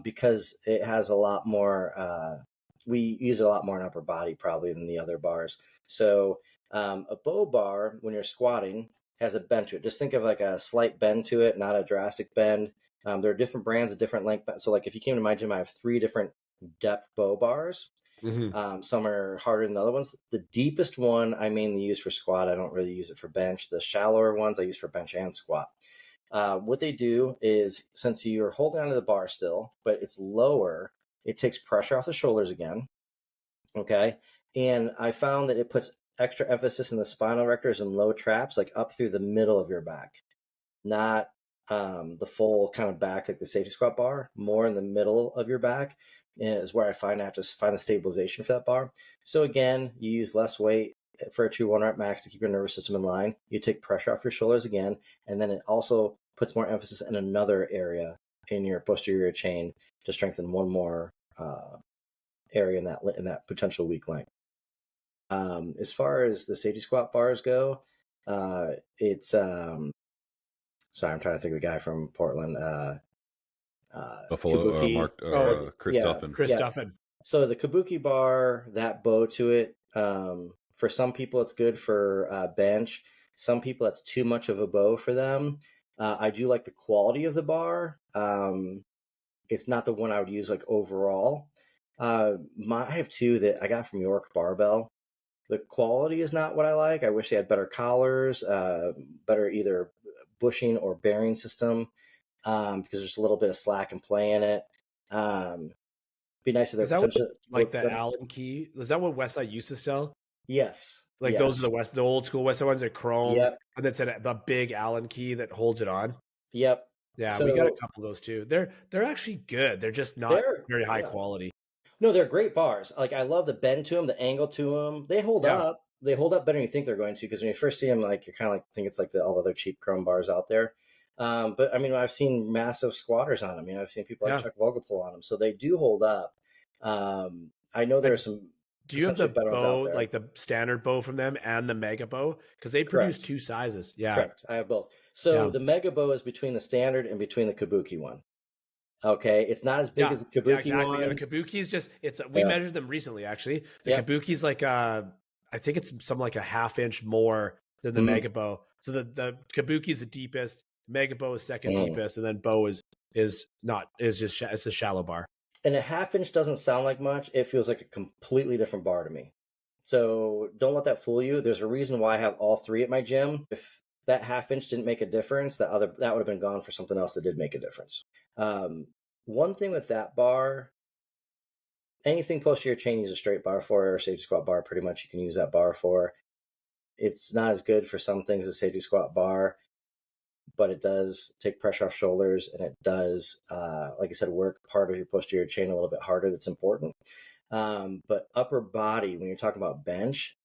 because it has a lot more. We use it a lot more in upper body probably than the other bars. So a bow bar, when you're squatting, has a bend to it. Just think of like a slight bend to it, not a drastic bend. There are different brands of different length. So like if you came to my gym, I have 3 different depth bow bars. Some are harder than other ones. The deepest one I mainly use for squat. I don't really use it for bench. The shallower ones I use for bench and squat. What they do is, since you're holding onto the bar still, but it's lower, it takes pressure off the shoulders again. Okay. And I found that it puts extra emphasis in the spinal erectors and low traps, like up through the middle of your back, not the full kind of back like the safety squat bar. More in the middle of your back is where I have to find the stabilization for that bar. So again, you use less weight for a true 1 rep max to keep your nervous system in line. You take pressure off your shoulders again, and then it also puts more emphasis in another area in your posterior chain to strengthen one more area in that potential weak link. As far as the safety squat bars go, it's sorry, I'm trying to think of the guy from Portland. Buffalo, Chris Duffin. Chris Duffin. So the Kabuki bar, that bow to it, for some people it's good for bench. Some people that's too much of a bow for them. I do like the quality of the bar. It's not the one I would use like overall. I have 2 that I got from York Barbell. The quality is not what I like. I wish they had better collars, better either bushing or bearing system, because there's a little bit of slack and play in it. Be nice if there's like that Allen key. Is that what Westside used to sell? Yes. Like those are the old school Westside ones are chrome. Yep. And that's the big Allen key that holds it on. Yep. Yeah, we got a couple of those too. They're actually good. They're just not very high quality. No, they're great bars. Like, I love the bend to them, the angle to them. They hold up. They hold up better than you think they're going to, because when you first see them, like, you're kind of like think it's like all the other cheap chrome bars out there. But I mean, I've seen massive squatters on them. I mean, I've seen people like Chuck Vogelpohl on them, so they do hold up. I know there's some. Do you have the bow, like the standard bow from them and the mega bow? Because they produce 2 sizes. Yeah, correct. I have both. So the mega bow is between the standard and between the Kabuki one. Okay, it's not as big as a Kabuki exactly. one. Yeah, the Kabuki's just we measured them recently actually. The Kabuki's like I think it's something like a half-inch more than the Mega Bow. So the Kabuki is the deepest, Mega Bow is second deepest, and then Bow is just it's a shallow bar. And a half-inch doesn't sound like much. It feels like a completely different bar to me. So don't let that fool you. There's a reason why I have all three at my gym. If that half-inch didn't make a difference, that would have been gone for something else that did make a difference. One thing with that bar, anything posterior chain use a straight bar for, or safety squat bar, pretty much you can use that bar for. It's not as good for some things as safety squat bar, but it does take pressure off shoulders, and it does, like I said, work part of your posterior chain a little bit harder. That's important. But upper body, when you're talking about bench,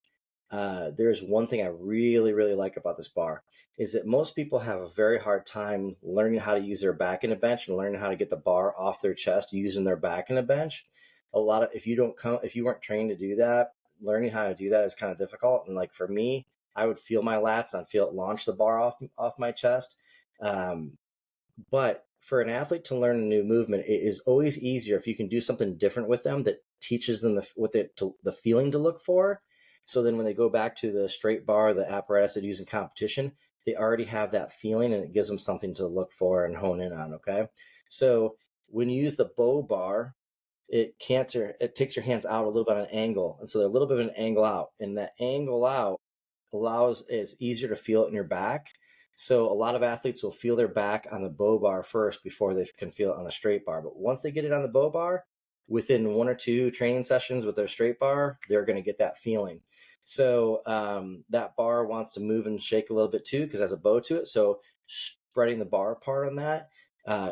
there's one thing I really, really like about this bar is that most people have a very hard time learning how to use their back in a bench and learning how to get the bar off their chest using their back in a bench. If you weren't trained to do that, learning how to do that is kind of difficult. And like for me, I would feel my lats and I'd feel it launch the bar off my chest. But for an athlete to learn a new movement, it is always easier if you can do something different with them that teaches them the feeling to look for. So then when they go back to the straight bar, the apparatus they use in competition, they already have that feeling and it gives them something to look for and hone in on, okay? So when you use the Bow bar, it takes your hands out a little bit on an angle. And so they're a little bit of an angle out. And that angle out it's easier to feel it in your back. So a lot of athletes will feel their back on the Bow bar first before they can feel it on a straight bar. But once they get it on the Bow bar, within 1 or 2 training sessions with their straight bar, they're going to get that feeling. So that bar wants to move and shake a little bit too because it has a bow to it. So spreading the bar apart on that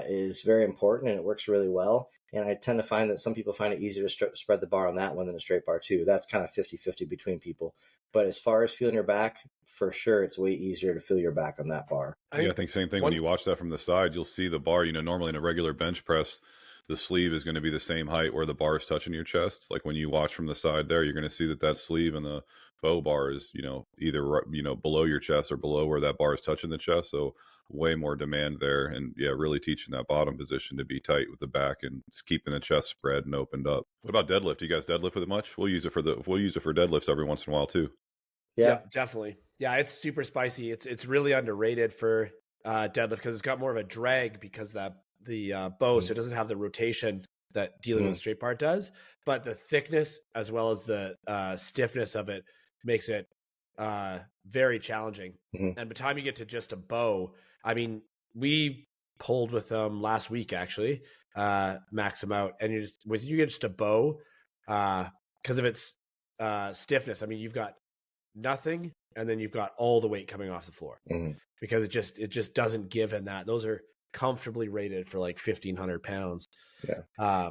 is very important, and it works really well. And I tend to find that some people find it easier to spread the bar on that one than a straight bar too. That's kind of 50-50 between people. But as far as feeling your back, for sure, it's way easier to feel your back on that bar. Yeah, I think same thing. When you watch that from the side, you'll see the bar, normally in a regular bench press, the sleeve is going to be the same height where the bar is touching your chest. Like when you watch from the side there, you're going to see that sleeve and the Bow bar is, either, below your chest or below where that bar is touching the chest. So way more demand there. And yeah, really teaching that bottom position to be tight with the back and keeping the chest spread and opened up. What about deadlift? Do you guys deadlift with it much? We'll use it for deadlifts every once in a while too. Yeah, definitely. Yeah, it's super spicy. It's really underrated for deadlift because it's got more of a drag because the Bow, so it doesn't have the rotation that dealing with a straight bar does. But the thickness as well as the stiffness of it makes it very challenging. And by the time you get to just a Bow, I mean, we pulled with them last week actually, max them out, and you get just a Bow because of its stiffness. I mean, you've got nothing, and then you've got all the weight coming off the floor because it just doesn't give in that. Those are comfortably rated for like 1,500 pounds. Yeah.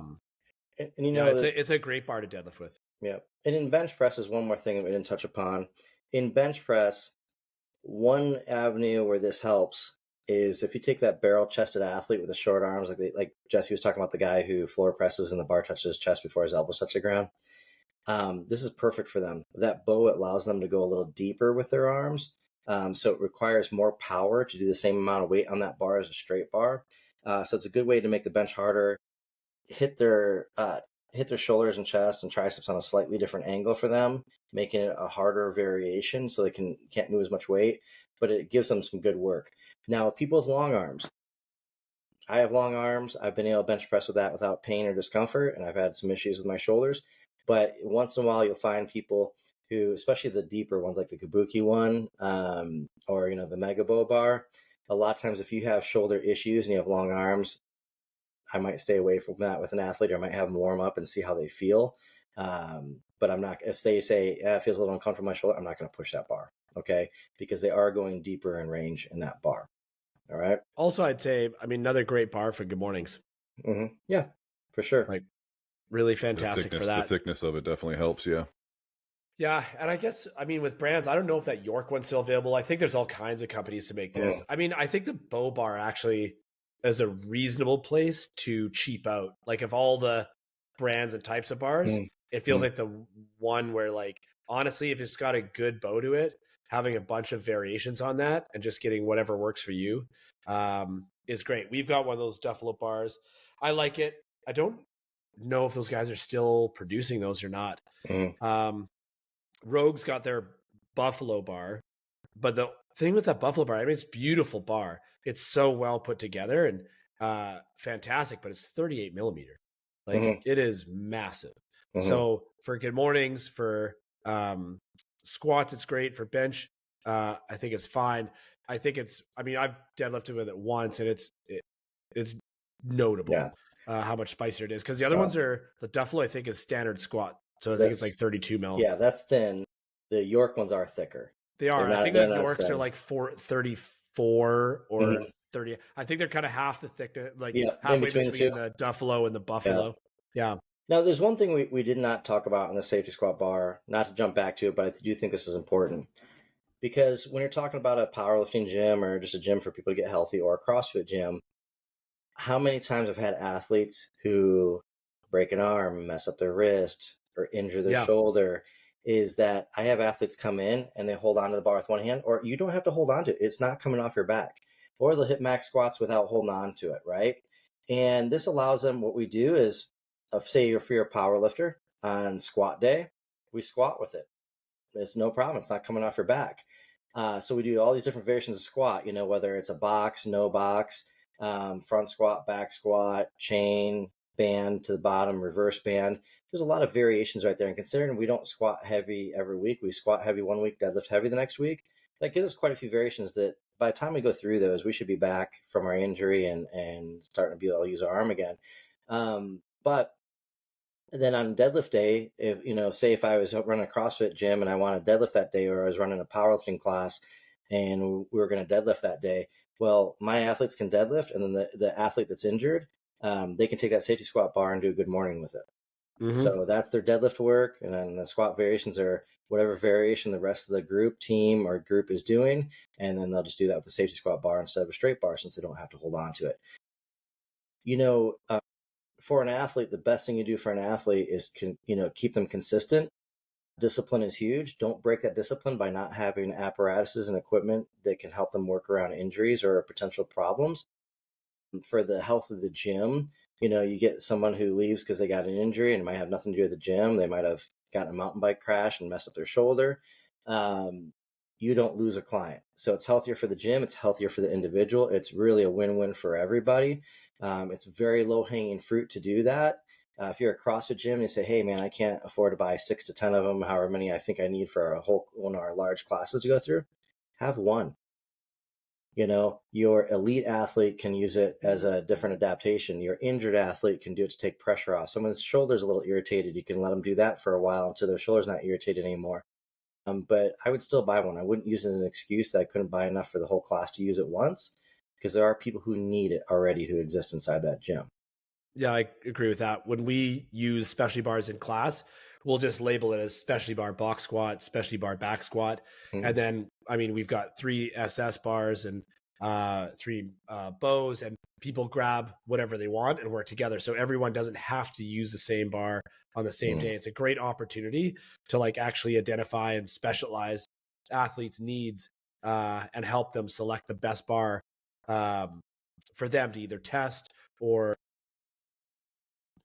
And it's a great bar to deadlift with. Yeah. And in bench press is one more thing that we didn't touch upon. In bench press, one avenue where this helps is if you take that barrel chested athlete with the short arms, like Jesse was talking about, the guy who floor presses and the bar touches his chest before his elbows touch the ground. This is perfect for them. That Bow allows them to go a little deeper with their arms. So it requires more power to do the same amount of weight on that bar as a straight bar. So it's a good way to make the bench harder, hit their shoulders and chest and triceps on a slightly different angle for them, making it a harder variation so they can't move as much weight, but it gives them some good work. Now, people with long arms, I have long arms. I've been able to bench press with that without pain or discomfort, and I've had some issues with my shoulders. But once in a while, you'll find people who, especially the deeper ones like the Kabuki one or the Mega Bow bar, a lot of times if you have shoulder issues and you have long arms, I might stay away from that with an athlete, or I might have them warm up and see how they feel. But I'm not, if they say, it feels a little uncomfortable in my shoulder, I'm not going to push that bar, okay? Because they are going deeper in range in that bar, all right? Also, I'd say, another great bar for good mornings. Yeah, for sure. Like, really fantastic for that. The thickness of it definitely helps, yeah. Yeah, and I guess, with brands, I don't know if that York one's still available. I think there's all kinds of companies to make this. I think the Bow bar actually is a reasonable place to cheap out. Like, of all the brands and types of bars, it feels like the one where, like, honestly, if it's got a good bow to it, having a bunch of variations on that and just getting whatever works for you is great. We've got one of those Duffalo bars. I like it. I don't know if those guys are still producing those or not. Rogue's got their Buffalo bar, but the thing with that Buffalo bar, I mean, it's beautiful bar. It's so well put together and fantastic, but it's 38 millimeter. Like it is massive. So for good mornings, for squats, it's great. For bench, I think it's fine. I think I mean, I've deadlifted with it once, and it's notable how much spicier it is. Because the other ones are, the Duffalo, I think, is standard squat. So I think it's like 32 mil. Yeah, that's thin. The York ones are thicker. They are. I think the Yorks are like 34 or 30. I think they're kind of half the thickness, like halfway between the Duffalo and the Buffalo. Yeah. Now, there's one thing we did not talk about in the safety squat bar, not to jump back to it, but I do think this is important. Because when you're talking about a powerlifting gym or just a gym for people to get healthy or a CrossFit gym, how many times I've had athletes who break an arm, mess up their wrist, or injure their shoulder, is that I have athletes come in and they hold onto the bar with one hand, or you don't have to hold on to it. It's not coming off your back. Or they'll hit max squats without holding on to it, right? And this allows them, what we do is, say if you're a power lifter on squat day, we squat with it. It's no problem. It's not coming off your back. So we do all these different variations of squat, you know, whether it's a box, no box, front squat, back squat, chain, band to the bottom, reverse band. There's a lot of variations right there. And considering we don't squat heavy every week, we squat heavy one week, deadlift heavy the next week, that gives us quite a few variations that by the time we go through those, we should be back from our injury and starting to be able to use our arm again. But then on deadlift day, if, you know, say if I was running a CrossFit gym and I want to deadlift that day, or I was running a powerlifting class and we were going to deadlift that day, well, my athletes can deadlift, and then the athlete that's injured, they can take that safety squat bar and do a good morning with it. So that's their deadlift work. And then the squat variations are whatever variation the rest of the group, team, or group is doing. And then they'll just do that with the safety squat bar instead of a straight bar, since they don't have to hold on to it. You know, for an athlete, the best thing you do for an athlete is, keep them consistent. Discipline is huge. Don't break that discipline by not having apparatuses and equipment that can help them work around injuries or potential problems. For the health of the gym, you know, you get someone who leaves because they got an injury and it might have nothing to do with the gym. They might have gotten a mountain bike crash and messed up their shoulder. You don't lose a client. So it's healthier for the gym. It's healthier for the individual. It's really a win-win for everybody. It's very low-hanging fruit to do that. If you're a CrossFit gym and you say, hey, man, I can't afford to buy 6 to 10 of them, however many I think I need for a whole one of our large classes to go through, have one. You know, your elite athlete can use it as a different adaptation. Your injured athlete can do it to take pressure off. Someone's shoulder's a little irritated. You can let them do that for a while until their shoulder's not irritated anymore. But I would still buy one. I wouldn't use it as an excuse that I couldn't buy enough for the whole class to use it once, because there are people who need it already who exist inside that gym. Yeah, I agree with that. When we use specialty bars in class, we'll just label it as specialty bar box squat, specialty bar back squat. And then, I mean, we've got 3 SS bars and 3 bows, and people grab whatever they want and work together. So everyone doesn't have to use the same bar on the same day. It's a great opportunity to like actually identify and specialize athletes' needs and help them select the best bar for them to either test or,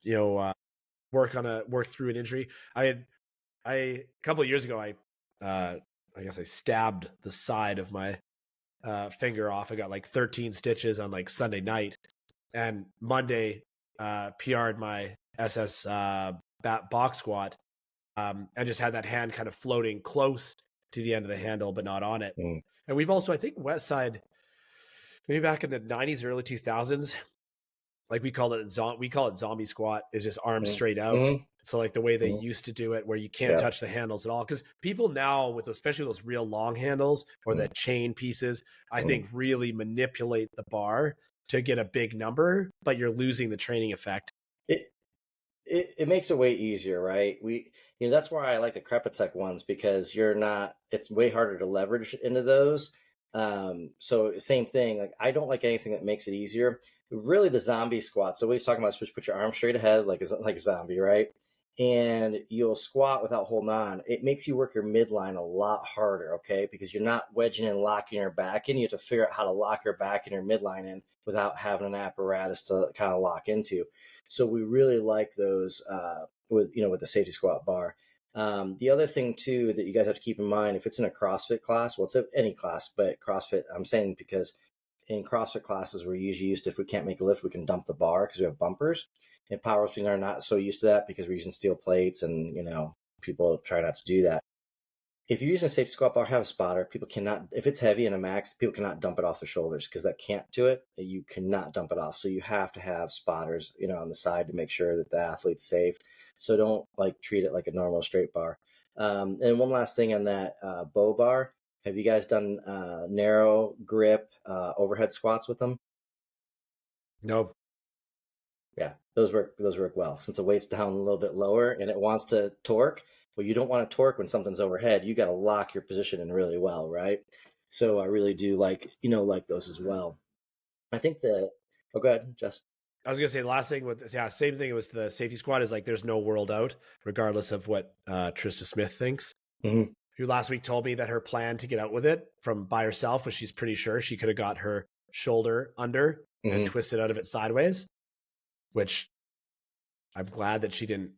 you know, work through an injury. A couple of years ago, I guess I stabbed the side of my finger off. I got like 13 stitches on like Sunday night, and Monday PR'd my SS box squat, and just had that hand kind of floating close to the end of the handle, but not on it. And we've also, I think Westside, maybe back in the 90s, early 2000s, like we call it zombie squat, is just arms straight out. So like the way they used to do it, where you can't touch the handles at all. Because people now, with especially those real long handles or the chain pieces, I think really manipulate the bar to get a big number, but you're losing the training effect. It makes it way easier, right? That's why I like the Krepitech ones, because it's way harder to leverage into those. So same thing, like I don't like anything that makes it easier. Really, the zombie squat. So what he's talking about is put your arm straight ahead, like a zombie, right? and you'll squat without holding on, it makes you work your midline a lot harder, okay? Because you're not wedging and locking your back in. You have to figure out how to lock your back and your midline in without having an apparatus to kind of lock into. So we really like those with the safety squat bar. The other thing too that you guys have to keep in mind, if it's in a CrossFit class, well, it's any class, but CrossFit, I'm saying because in CrossFit classes, we're usually used to, if we can't make a lift, we can dump the bar because we have bumpers. And powerlifting are not so used to that because we're using steel plates, and people try not to do that. If you're using a safety squat bar, have a spotter. People cannot, if it's heavy and a max, people cannot dump it off their shoulders because that can't do it. You cannot dump it off. So you have to have spotters, on the side to make sure that the athlete's safe. So don't treat it like a normal straight bar. And one last thing on that bow bar. Have you guys done narrow grip overhead squats with them? Nope. Yeah, those work well. Since the weight's down a little bit lower and it wants to torque, well, you don't want to torque when something's overhead. You got to lock your position in really well, right? So I really do like those as well. I think oh, go ahead, Jess. I was gonna say the last thing same thing with the safety squat is there's no world out, regardless of what Trista Smith thinks. Mm-hmm. Who last week told me that her plan to get out with it from by herself was she's pretty sure she could have got her shoulder under and twisted out of it sideways, which I'm glad that she didn't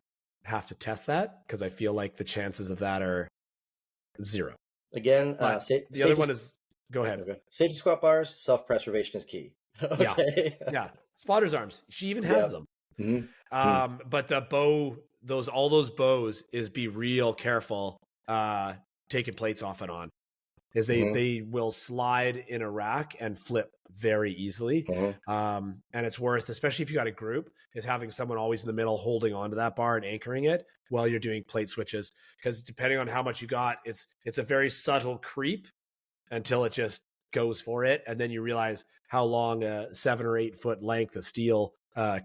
have to test that because I feel like the chances of that are 0. Again, the other one is go ahead. Okay. Safety squat bars, self-preservation is key. Okay. Yeah. Spotter's arms. She even has them. Mm-hmm. But all those bows is be real careful taking plates off and on. Is they will slide in a rack and flip very easily. And it's worth, especially if you got a group, is having someone always in the middle holding onto that bar and anchoring it while you're doing plate switches. Because depending on how much you got, it's a very subtle creep until it just goes for it. And then you realize how long a 7 or 8 foot length of steel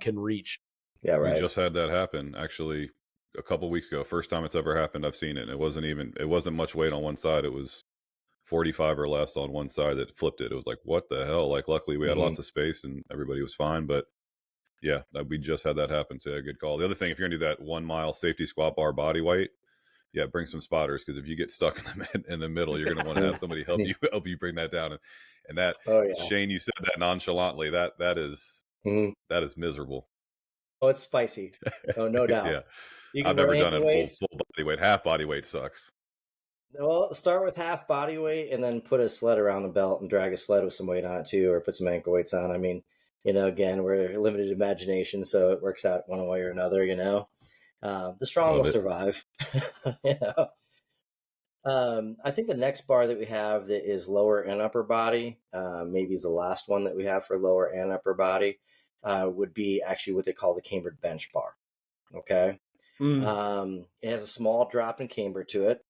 can reach. Yeah, right. We just had that happen actually a couple of weeks ago. First time it's ever happened. I've seen it. And it wasn't much weight on one side. It was 45 or less on one side that flipped it. It was like, what the hell? Luckily we had lots of space and everybody was fine. But yeah, we just had that happen. So yeah, good call. The other thing, if you're gonna do that 1 mile safety squat bar body weight, yeah, bring some spotters, because if you get stuck in the middle, you're gonna want to have somebody help you bring that down. And that, Shane, you said that nonchalantly. That is miserable. Oh, it's spicy. Oh, no doubt. Yeah, I've never done it full body weight. Half body weight sucks. Well, start with half body weight and then put a sled around the belt and drag a sled with some weight on it too, or put some ankle weights on. I mean, again, we're limited imagination, so it works out one way or another, The strong will survive. I think the next bar that we have that is lower and upper body, maybe is the last one that we have for lower and upper body, would be actually what they call the cambered bench bar. Okay. It has a small drop in camber to it.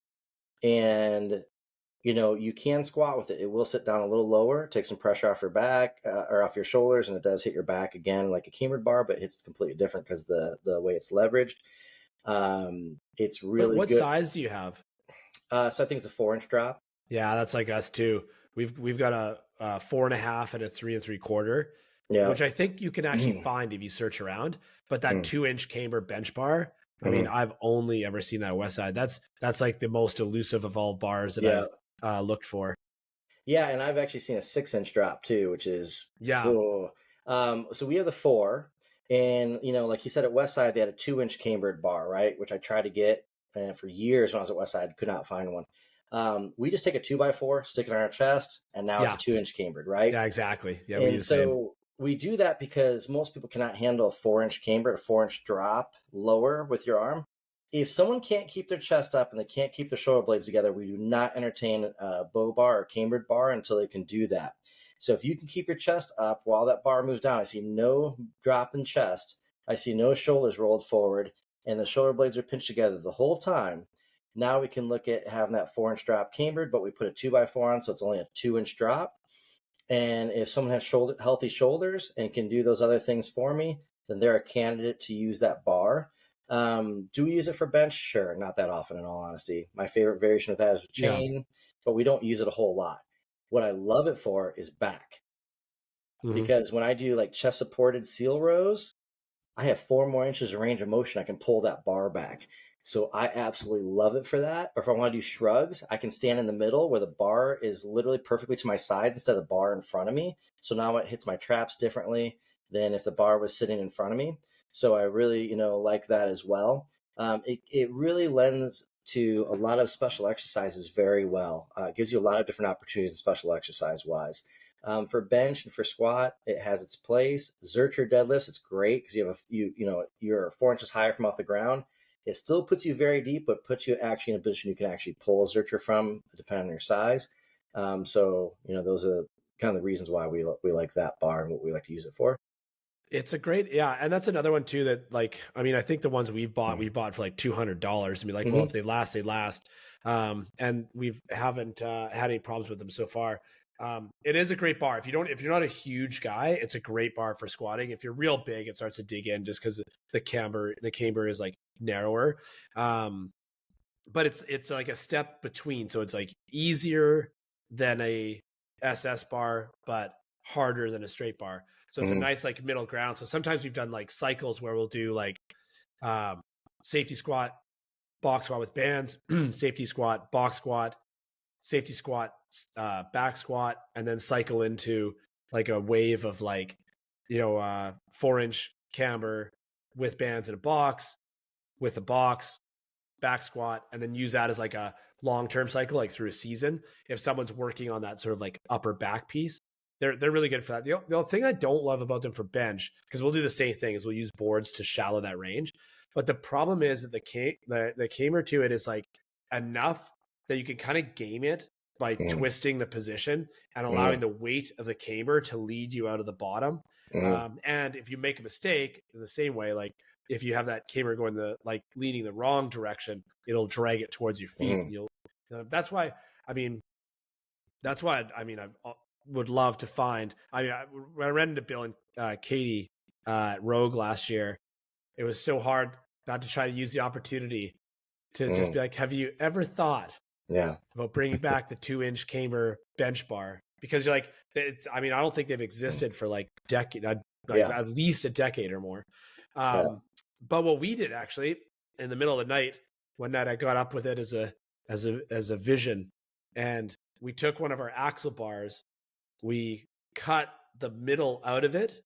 And, you can squat with it. It will sit down a little lower, take some pressure off your back or off your shoulders. And it does hit your back again, like a cambered bar, but it's completely different because the way it's leveraged. It's really what good. What size do you have? So I think it's a 4-inch drop. Yeah, that's like us too. We've got a 4.5 and a 3 3/4. Yeah. Which I think you can actually find if you search around. But that 2-inch camber bench bar, I mean, I've only ever seen that at Westside. That's like the most elusive of all bars that I've looked for. Yeah, and I've actually seen a 6-inch drop too, which is cool. So we have the 4, and like you said, at Westside they had a 2-inch cambered bar, right? Which I tried to get, and for years when I was at Westside, could not find one. We just take a 2x4, stick it on our chest, and now it's a 2-inch cambered, right? Yeah, exactly. Yeah, and so we do that because most people cannot handle a 4-inch camber, a 4-inch drop lower with your arm. If someone can't keep their chest up and they can't keep their shoulder blades together, we do not entertain a bow bar or cambered bar until they can do that. So if you can keep your chest up while that bar moves down, I see no drop in chest, I see no shoulders rolled forward, and the shoulder blades are pinched together the whole time. Now we can look at having that 4-inch drop cambered, but we put a 2x4 on, so it's only a 2-inch drop. And if someone has healthy shoulders and can do those other things for me, then they're a candidate to use that bar. Do we use it for bench? Sure, not that often, in all honesty. My favorite variation of that is with chain, but we don't use it a whole lot. What I love it for is back. Because when I do like chest supported seal rows, I have 4 more inches of range of motion. I can pull that bar back. So I absolutely love it for that. Or if I want to do shrugs, I can stand in the middle where the bar is literally perfectly to my side instead of the bar in front of me. So now it hits my traps differently than if the bar was sitting in front of me. So I really, like that as well. It really lends to a lot of special exercises very well. It gives you a lot of different opportunities, special exercise wise. For bench and for squat, it has its place. Zercher deadlifts, it's great because you're 4 inches higher from off the ground. It still puts you very deep, but puts you actually in a position you can actually pull a Zercher from, depending on your size. So those are kind of the reasons why we like that bar and what we like to use it for. It's a great, yeah, and that's another one too. That I think the ones we bought for like $200. And be like, well, if they last, they last. And we haven't had any problems with them so far. It is a great bar. If you're not a huge guy, it's a great bar for squatting. If you're real big, it starts to dig in just because the camber is like narrower. But it's like a step between, so it's like easier than a SS bar, but harder than a straight bar. So it's a nice like middle ground. So sometimes we've done like cycles where we'll do like safety squat, box squat with bands, safety squat, box squat, safety squat, back squat, and then cycle into like a wave of 4-inch camber with bands in a box, with a box, back squat, and then use that as like a long-term cycle, like through a season. If someone's working on that sort of like upper back piece, they're really good for that. The thing I don't love about them for bench, because we'll do the same thing, is we'll use boards to shallow that range. But the problem is that the camber to it is like enough that you can kind of game it by twisting the position and allowing the weight of the camber to lead you out of the bottom. And if you make a mistake in the same way, like if you have that camber going leaning the wrong direction, it'll drag it towards your feet. And that's why I would love to find. I ran into Bill and Katie at Rogue last year. It was so hard not to try to use the opportunity to just be like, have you ever thought about bringing back the 2-inch camber bench bar? Because you're like, I don't think they've existed for like at least a decade or more. But what we did actually in the middle of the night, one night I got up with it as a vision, and we took one of our axle bars, we cut the middle out of it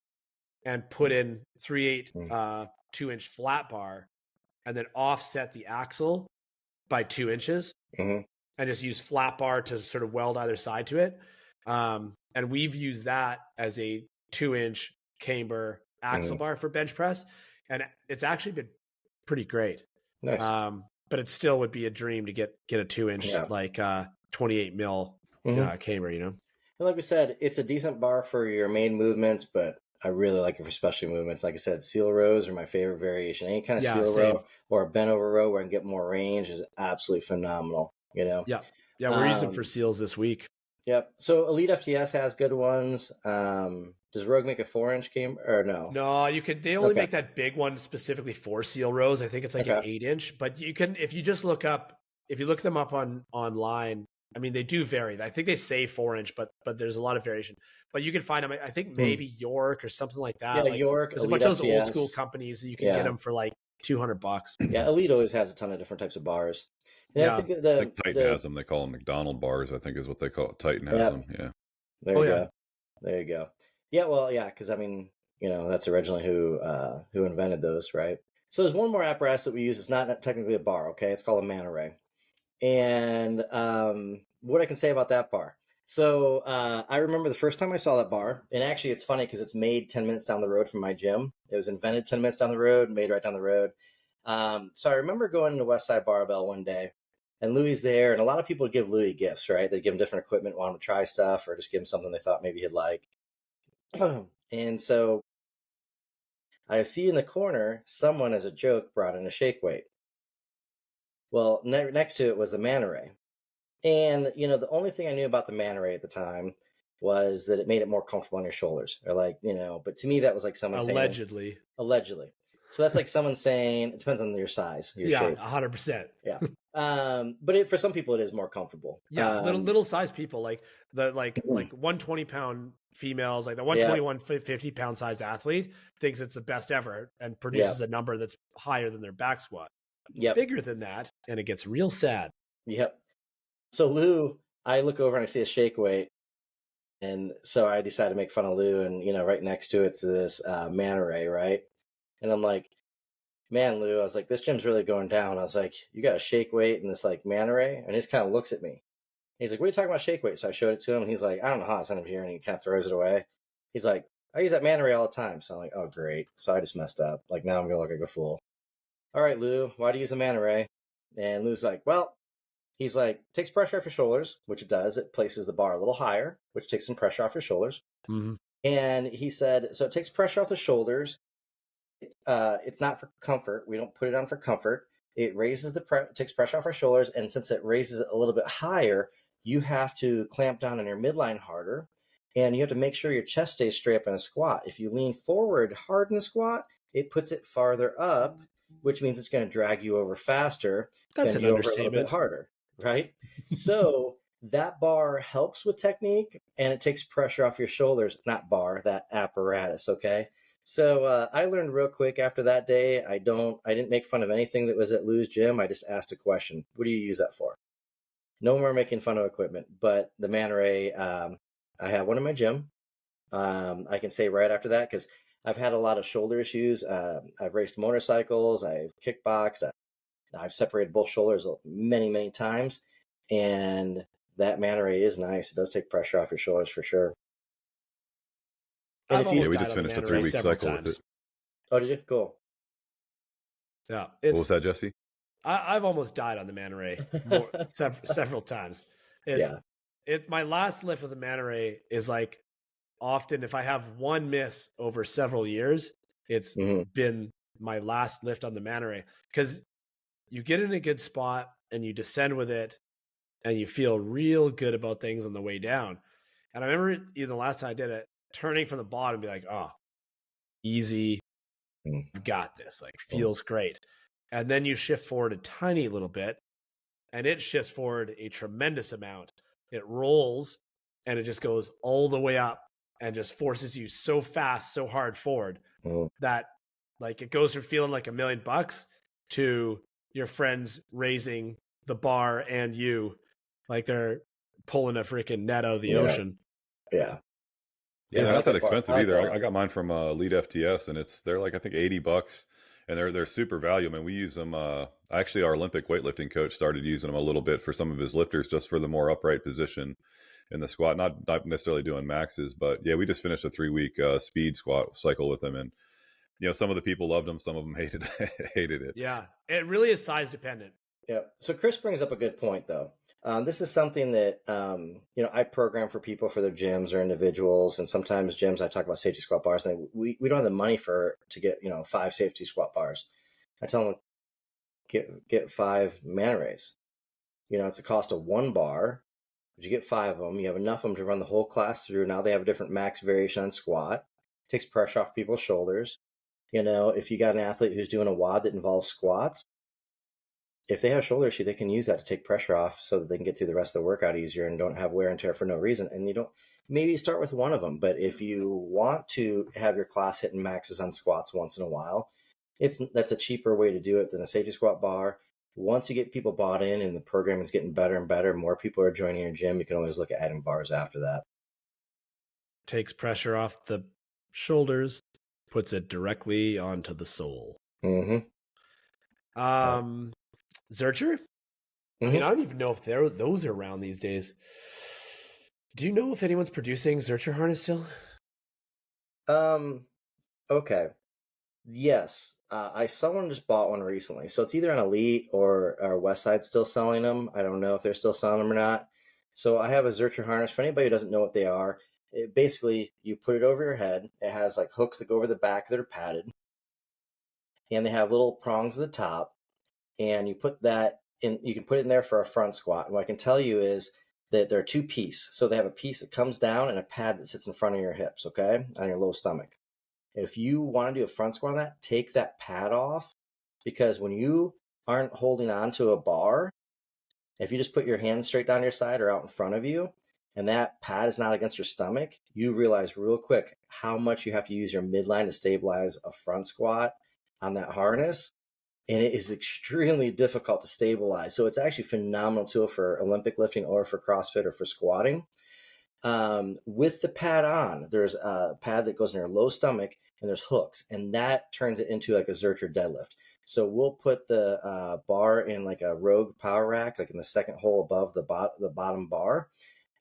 and put in 3/8 2-inch flat bar, and then offset the axle by 2 inches, and just use flat bar to sort of weld either side to it. And we've used that as a 2-inch camber axle bar for bench press, and it's actually been pretty great. Nice. But it still would be a dream to get a 2-inch 28 mil camber, And like we said, it's a decent bar for your main movements, but I really like it for specialty movements. Like I said, seal rows are my favorite variation. Any kind of seal row or a bent over row where I can get more range is absolutely phenomenal. Yeah, we're using for seals this week. Yep. So Elite FTS has good ones. Does Rogue make a 4-inch camber or no? No, you could. They only make that big one specifically for seal rows. I think it's like an 8-inch. But you can, if you just look them up online. I mean, they do vary. I think they say 4-inch, but there's a lot of variation. But you can find them. I think maybe York or something like that. Yeah, York. There's a bunch of those old school companies that you can get them for like $200. Yeah, Elite always has a ton of different types of bars. And I think Titan has them. They call them McDonald bars, I think is what they call it. Titan has them. Yeah. There you go. Yeah, well, yeah, because that's originally who invented those, right? So there's one more apparatus that we use. It's not technically a bar, okay? It's called a Man Ray. And what I can say about that bar. So I remember the first time I saw that bar, and actually it's funny because it's made 10 minutes down the road from my gym. It was invented 10 minutes down the road, made right down the road. So I remember going to Westside Barbell one day, and Louis there, and a lot of people would give Louis gifts, right? They'd give him different equipment, want him to try stuff, or just give him something they thought maybe he'd like. And so I see in the corner, someone as a joke brought in a shake weight. Well, next to it was the Man Ray. And, the only thing I knew about the Man Ray at the time was that it made it more comfortable on your shoulders. Or but to me, that was like someone Allegedly. saying... Allegedly. So that's like someone saying, it depends on your size, your shape. 100%. Yeah. But for some people, it is more comfortable. Yeah, little size people, like 120-pound females, like the Yeah. 121, 50-pound size athlete thinks it's the best ever and produces a number that's higher than their back squat. Yep. Bigger than that, and it gets real sad. Yep. So Lou, I look over and I see a shake weight. And so I decided to make fun of Lou, and right next to it's this Manta Ray, right? And I'm like, man, Lou, I was like, this gym's really going down. I was like, you got a shake weight and this like Manta Ray? And he just kind of looks at me. He's like, what are you talking about shake weight? So I showed it to him, and he's like, I don't know how I sent him here, and he kind of throws it away. He's like, I use that Manta Ray all the time. So I'm like, oh, great. So I just messed up. Like, now I'm going to look like a fool. All right, Lou, why do you use the Manta Ray? And Lou's like, well, he's like, takes pressure off your shoulders, which it does. It places the bar a little higher, which takes some pressure off your shoulders. Mm-hmm. And he said, so it takes pressure off the shoulders. It's not for comfort. We don't put it on for comfort. It raises takes pressure off our shoulders. And since it raises it a little bit higher, you have to clamp down on your midline harder. And you have to make sure your chest stays straight up in a squat. If you lean forward hard in the squat, it puts it farther up, which means it's going to drag you over faster. That's an understatement. A little bit harder, right? So that bar helps with technique, and it takes pressure off your shoulders. Not bar, that apparatus. Okay. So I learned real quick after that day. I didn't make fun of anything that was at Lou's gym. I just asked a question. What do you use that for? No more making fun of equipment, but the Manta Ray, I have one in my gym. I can say right after that, because I've had a lot of shoulder issues. I've raced motorcycles. I've kickboxed. I've separated both shoulders many, many times. And that Manta Ray is nice. It does take pressure off your shoulders for sure. And we just finished a 3-week cycle with it. Oh, did you? Cool. Yeah. What was that, Jesse? I've almost died on the Manta Ray several times. My last lift with the Manta Ray is like, often if I have one miss over several years, it's been my last lift on the Manta Ray, because you get in a good spot and you descend with it and you feel real good about things on the way down. And I remember even the last time I did it, turning from the bottom, be like, oh, easy, I've got this, like feels great. And then you shift forward a tiny little bit and it shifts forward a tremendous amount. It rolls and it just goes all the way up and just forces you so fast, so hard forward that like it goes from feeling like $1 million to your friends raising the bar and you like they're pulling a freaking net out of the ocean. Yeah. Yeah, they're not that expensive either. I got mine from Elite FTS, and they're like I think $80, and they're super value. I mean, we use them. Actually, our Olympic weightlifting coach started using them a little bit for some of his lifters, just for the more upright position in the squat. Not necessarily doing maxes, but yeah, we just finished a 3-week speed squat cycle with them, and some of the people loved them, some of them hated it. Yeah, it really is size dependent. Yeah. So Chris brings up a good point, though. This is something that, I program for people for their gyms or individuals. And sometimes gyms, I talk about safety squat bars, and we don't have the money to get, 5 safety squat bars. I tell them, get 5 Manta Rays. It's a cost of 1 bar, but you get 5 of them. You have enough of them to run the whole class through. Now they have a different max variation on squat. It takes pressure off people's shoulders. If you got an athlete who's doing a WOD that involves squats, if they have shoulder issue, they can use that to take pressure off so that they can get through the rest of the workout easier and don't have wear and tear for no reason. And maybe start with one of them. But if you want to have your class hitting maxes on squats once in a while, that's a cheaper way to do it than a safety squat bar. Once you get people bought in and the program is getting better and better, more people are joining your gym, you can always look at adding bars after that. Takes pressure off the shoulders, puts it directly onto the sole. Zercher? I mean, I don't even know if those are around these days. Do you know if anyone's producing Zercher harness still? Okay. Yes. Someone just bought one recently. So it's either on Elite or Westside still selling them. I don't know if they're still selling them or not. So I have a Zercher harness. For anybody who doesn't know what they are, basically you put it over your head. It has like hooks that go over the back that are padded. And they have little prongs at the top. And you put that in, you can put it in there for a front squat. And what I can tell you is that they're 2-piece. So they have a piece that comes down and a pad that sits in front of your hips, okay, on your low stomach. If you want to do a front squat on that, take that pad off, because when you aren't holding on to a bar, if you just put your hands straight down your side or out in front of you, and that pad is not against your stomach, you realize real quick how much you have to use your midline to stabilize a front squat on that harness. And it is extremely difficult to stabilize. So it's actually a phenomenal tool for Olympic lifting or for CrossFit or for squatting. With the pad on, there's a pad that goes in your low stomach, and there's hooks, and that turns it into like a Zercher deadlift. So we'll put the bar in like a Rogue power rack, like in the second hole above the bottom bar.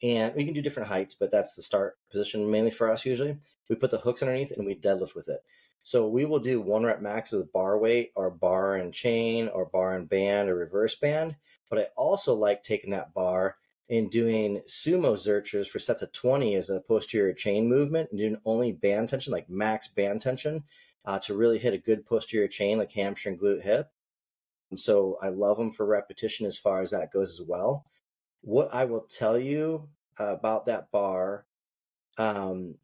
And we can do different heights, but that's the start position mainly for us usually. We put the hooks underneath and we deadlift with it. So we will do 1 rep max with bar weight or bar and chain or bar and band or reverse band. But I also like taking that bar and doing sumo Zerchers for sets of 20 as a posterior chain movement and doing only band tension, like max band tension, to really hit a good posterior chain like hamstring, glute, hip. And so I love them for repetition as far as that goes as well. What I will tell you about that bar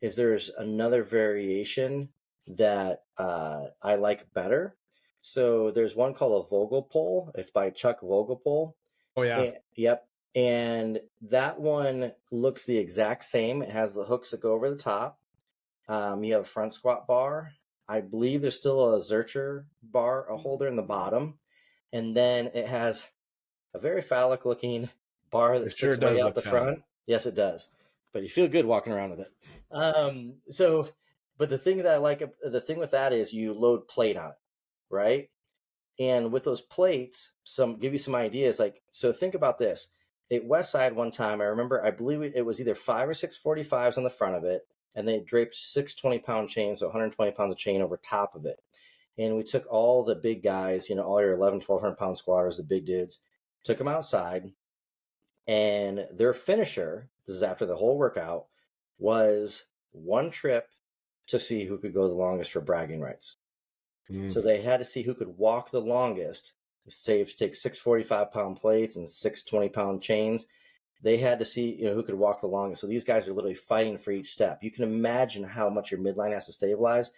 is there's another variation that I like better. So there's one called a Vogelpol. It's by Chuck Vogelpol. Oh, yeah. Yep. And that one looks the exact same. It has the hooks that go over the top. You have a front squat bar. I believe there's still a Zercher bar, a holder in the bottom. And then it has a very phallic looking bar that sits way out the front. Yes, it does. But you feel good walking around with it. But the thing that I like, the thing with that is you load plate on it, right? And with those plates, give you some ideas. Like, so think about this. At Westside one time, I believe it was either 5 or 6 45s on the front of it, and they draped 6 20-pound chains, so 120 pounds of chain over top of it. And we took all the big guys, all your 1,100-1,200 pound squatters, the big dudes, took them outside, and their finisher, this is after the whole workout, was 1 trip to see who could go the longest for bragging rights. So they had to see who could walk the longest. Say if you take 6 45-pound plates and 6 20-pound chains, they had to see who could walk the longest. So these guys are literally fighting for each step. You can imagine how much your midline has to stabilize.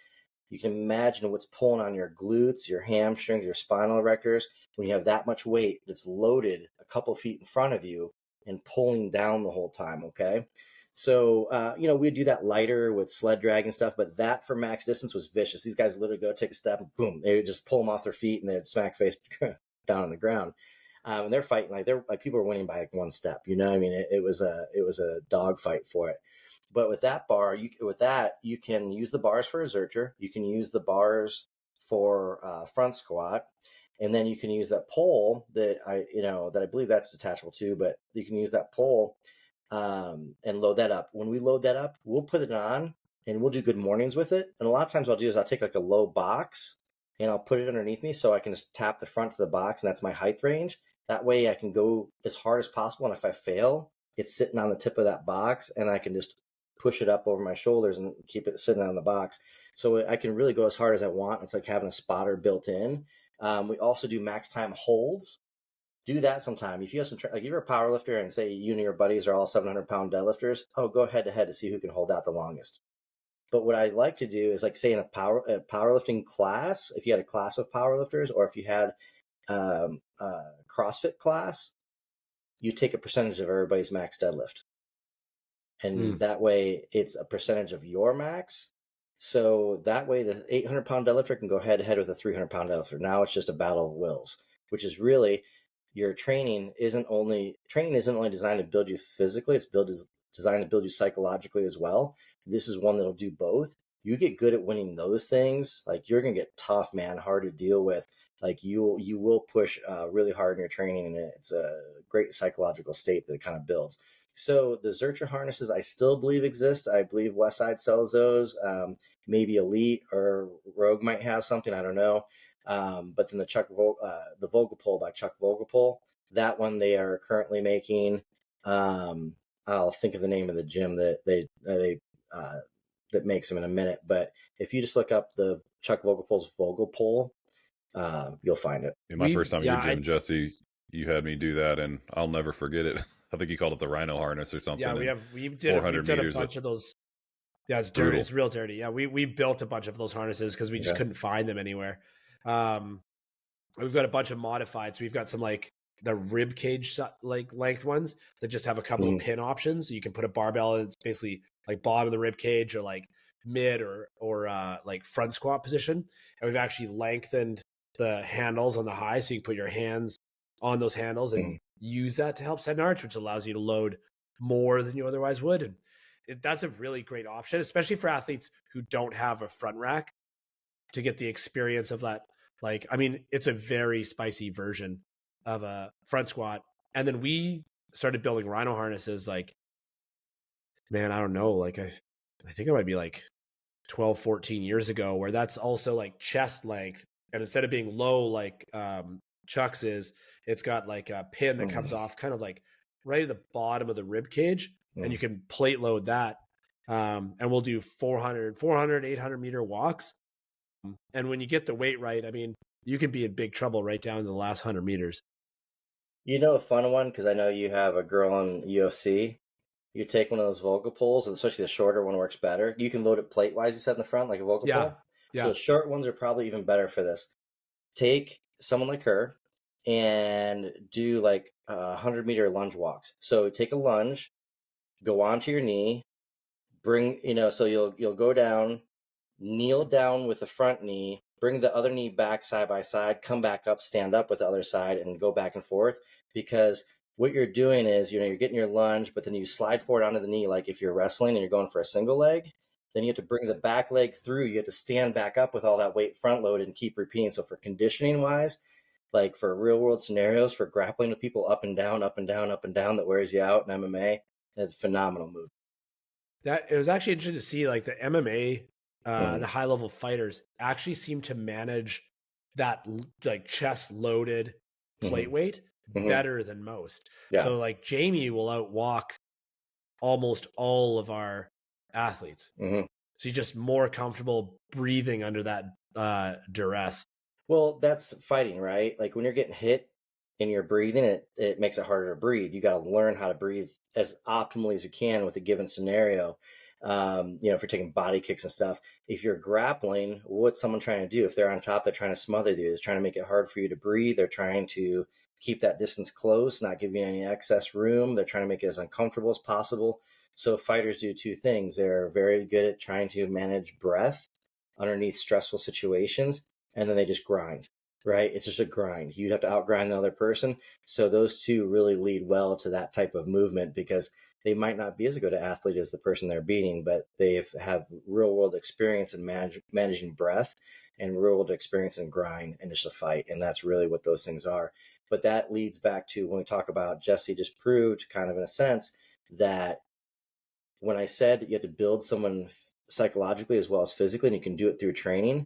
You can imagine what's pulling on your glutes, your hamstrings, your spinal erectors when you have that much weight that's loaded a couple feet in front of you and pulling down the whole time, okay? So, we'd do that lighter with sled drag and stuff, but that for max distance was vicious. These guys literally go take a step and boom, they would just pull them off their feet and they'd smack face down on the ground. And they're fighting like people were winning by like 1 step, it was a dog fight for it. But with that bar, you can use the bars for a Zercher. You can use the bars for front squat. And then you can use that pole that I believe that's detachable too, but you can use that pole and load that up. When we load that up, we'll put it on and we'll do good mornings with it. And a lot of times what I'll do is I'll take like a low box and I'll put it underneath me so I can just tap the front of the box, and that's my height range. That way I can go as hard as possible. And if I fail, it's sitting on the tip of that box and I can just push it up over my shoulders and keep it sitting on the box. So I can really go as hard as I want. It's like having a spotter built in. We also do max time holds. Do that sometime. If you have like you're a power lifter and say you and your buddies are all 700-pound deadlifters, go head to head to see who can hold out the longest. But what I like to do is like say in a powerlifting class, if you had a class of powerlifters or if you had a CrossFit class, you take a percentage of everybody's max deadlift. And that way it's a percentage of your max. So that way the 800-pound deadlifter can go head to head with a 300-pound deadlifter. Now it's just a battle of wills, which is really your training isn't only designed to build you physically, it's designed to build you psychologically as well. This is one that'll do both. You get good at winning those things, like you're gonna get tough, man, hard to deal with. Like you will push really hard in your training, and it's a great psychological state that it kind of builds. So the Zercher harnesses I still believe exist. I believe Westside sells those. Maybe Elite or Rogue might have something, I don't know. But then the Vogelpol by Chuck Vogelpol, that one they are currently making. I'll think of the name of the gym that that makes them in a minute. But if you just look up the Chuck Vogelpol's Vogelpol, you'll find it. In my first time at your gym, Jesse, you had me do that, and I'll never forget it. I think you called it the Rhino harness or something. Yeah, we've done a bunch of those. Yeah, it's dirty. It's real dirty. Yeah, we built a bunch of those harnesses because we just couldn't find them anywhere. We've got a bunch of modified. So we've got some like the rib cage like length ones that just have a couple of pin options. So you can put a barbell and it's basically like bottom of the rib cage or like mid or like front squat position. And we've actually lengthened the handles on the high, so you can put your hands on those handles and use that to help set an arch, which allows you to load more than you otherwise would. And that's a really great option, especially for athletes who don't have a front rack, to get the experience of that. Like, I mean, it's a very spicy version of a front squat. And then we started building Rhino harnesses, like, man, I don't know, like I think it might be like 12, 14 years ago, where that's also like chest length. And instead of being low like Chuck's is, it's got like a pin that comes off kind of like right at the bottom of the rib cage, and you can plate load that. And we'll do 400, 800 meter walks. And when you get the weight right, I mean, you can be in big trouble right down to the last 100 meters. You know, a fun one, because I know you have a girl in UFC. You take one of those Volga poles, and especially the shorter one works better. You can load it plate-wise, you said, in the front, like a Volga pole. Yeah. So the short ones are probably even better for this. Take someone like her and do like 100-meter lunge walks. So take a lunge, go onto your knee, bring, so you'll go down, kneel down with the front knee, bring the other knee back side by side, come back up, stand up with the other side, and go back and forth. Because what you're doing is, you're getting your lunge, but then you slide forward onto the knee. Like if you're wrestling and you're going for a single leg, then you have to bring the back leg through. You have to stand back up with all that weight front loaded and keep repeating. So for conditioning wise, like for real world scenarios, for grappling with people up and down, up and down, up and down, that wears you out in MMA, it's a phenomenal move. That it was actually interesting to see, like the MMA, the high level fighters actually seem to manage that like chest loaded plate weight better than most. Yeah. So like Jamie will outwalk almost all of our athletes. So he's just more comfortable breathing under that duress. Well, that's fighting, right? Like when you're getting hit and you're breathing, it makes it harder to breathe. You got to learn how to breathe as optimally as you can with a given scenario. If you're taking body kicks and stuff, if you're grappling, what's someone trying to do? If they're on top, they're trying to smother you. They're trying to make it hard for you to breathe. They're trying to keep that distance close, not give you any excess room. They're trying to make it as uncomfortable as possible. So fighters do two things. They're very good at trying to manage breath underneath stressful situations, and then they just grind, right? It's just a grind. You have to outgrind the other person. So those two really lead well to that type of movement, because they might not be as good an athlete as the person they're beating, but they have real world experience in managing breath and real world experience in grind and just a fight. And that's really what those things are. But that leads back to when we talk about, Jesse just proved kind of in a sense that when I said that you have to build someone psychologically as well as physically, and you can do it through training,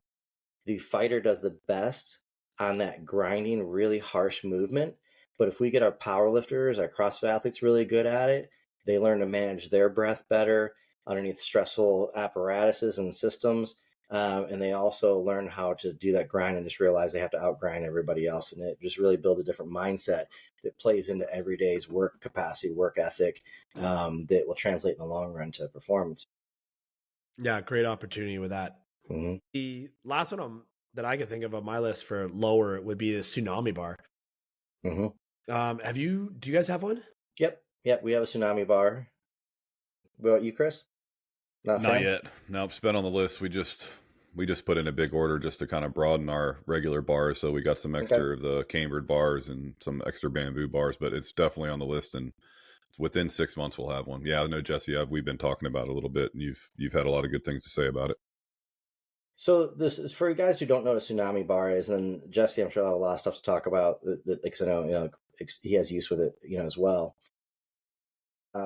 the fighter does the best on that grinding, really harsh movement. But if we get our power lifters, our CrossFit athletes really good at it, they learn to manage their breath better underneath stressful apparatuses and systems. And they also learn how to do that grind and just realize they have to outgrind everybody else. And it just really builds a different mindset that plays into everyday's work capacity, work ethic, that will translate in the long run to performance. Yeah, great opportunity with that. The last one that I could think of on my list for lower would be the Tsunami bar. Do you guys have one? Yep, we have a Tsunami bar. What about you, Chris? Not yet. Nope, it's been on the list. We just put in a big order just to kind of broaden our regular bars. So we got some extra of the cambered bars and some extra bamboo bars, but it's definitely on the list, and within 6 months we'll have one. Yeah, I know, Jesse, we've been talking about it a little bit, and you've had a lot of good things to say about it. So this is for you guys who don't know what a Tsunami bar is, and then Jesse, I'm sure I'll have a lot of stuff to talk about because I know he has use with it as well.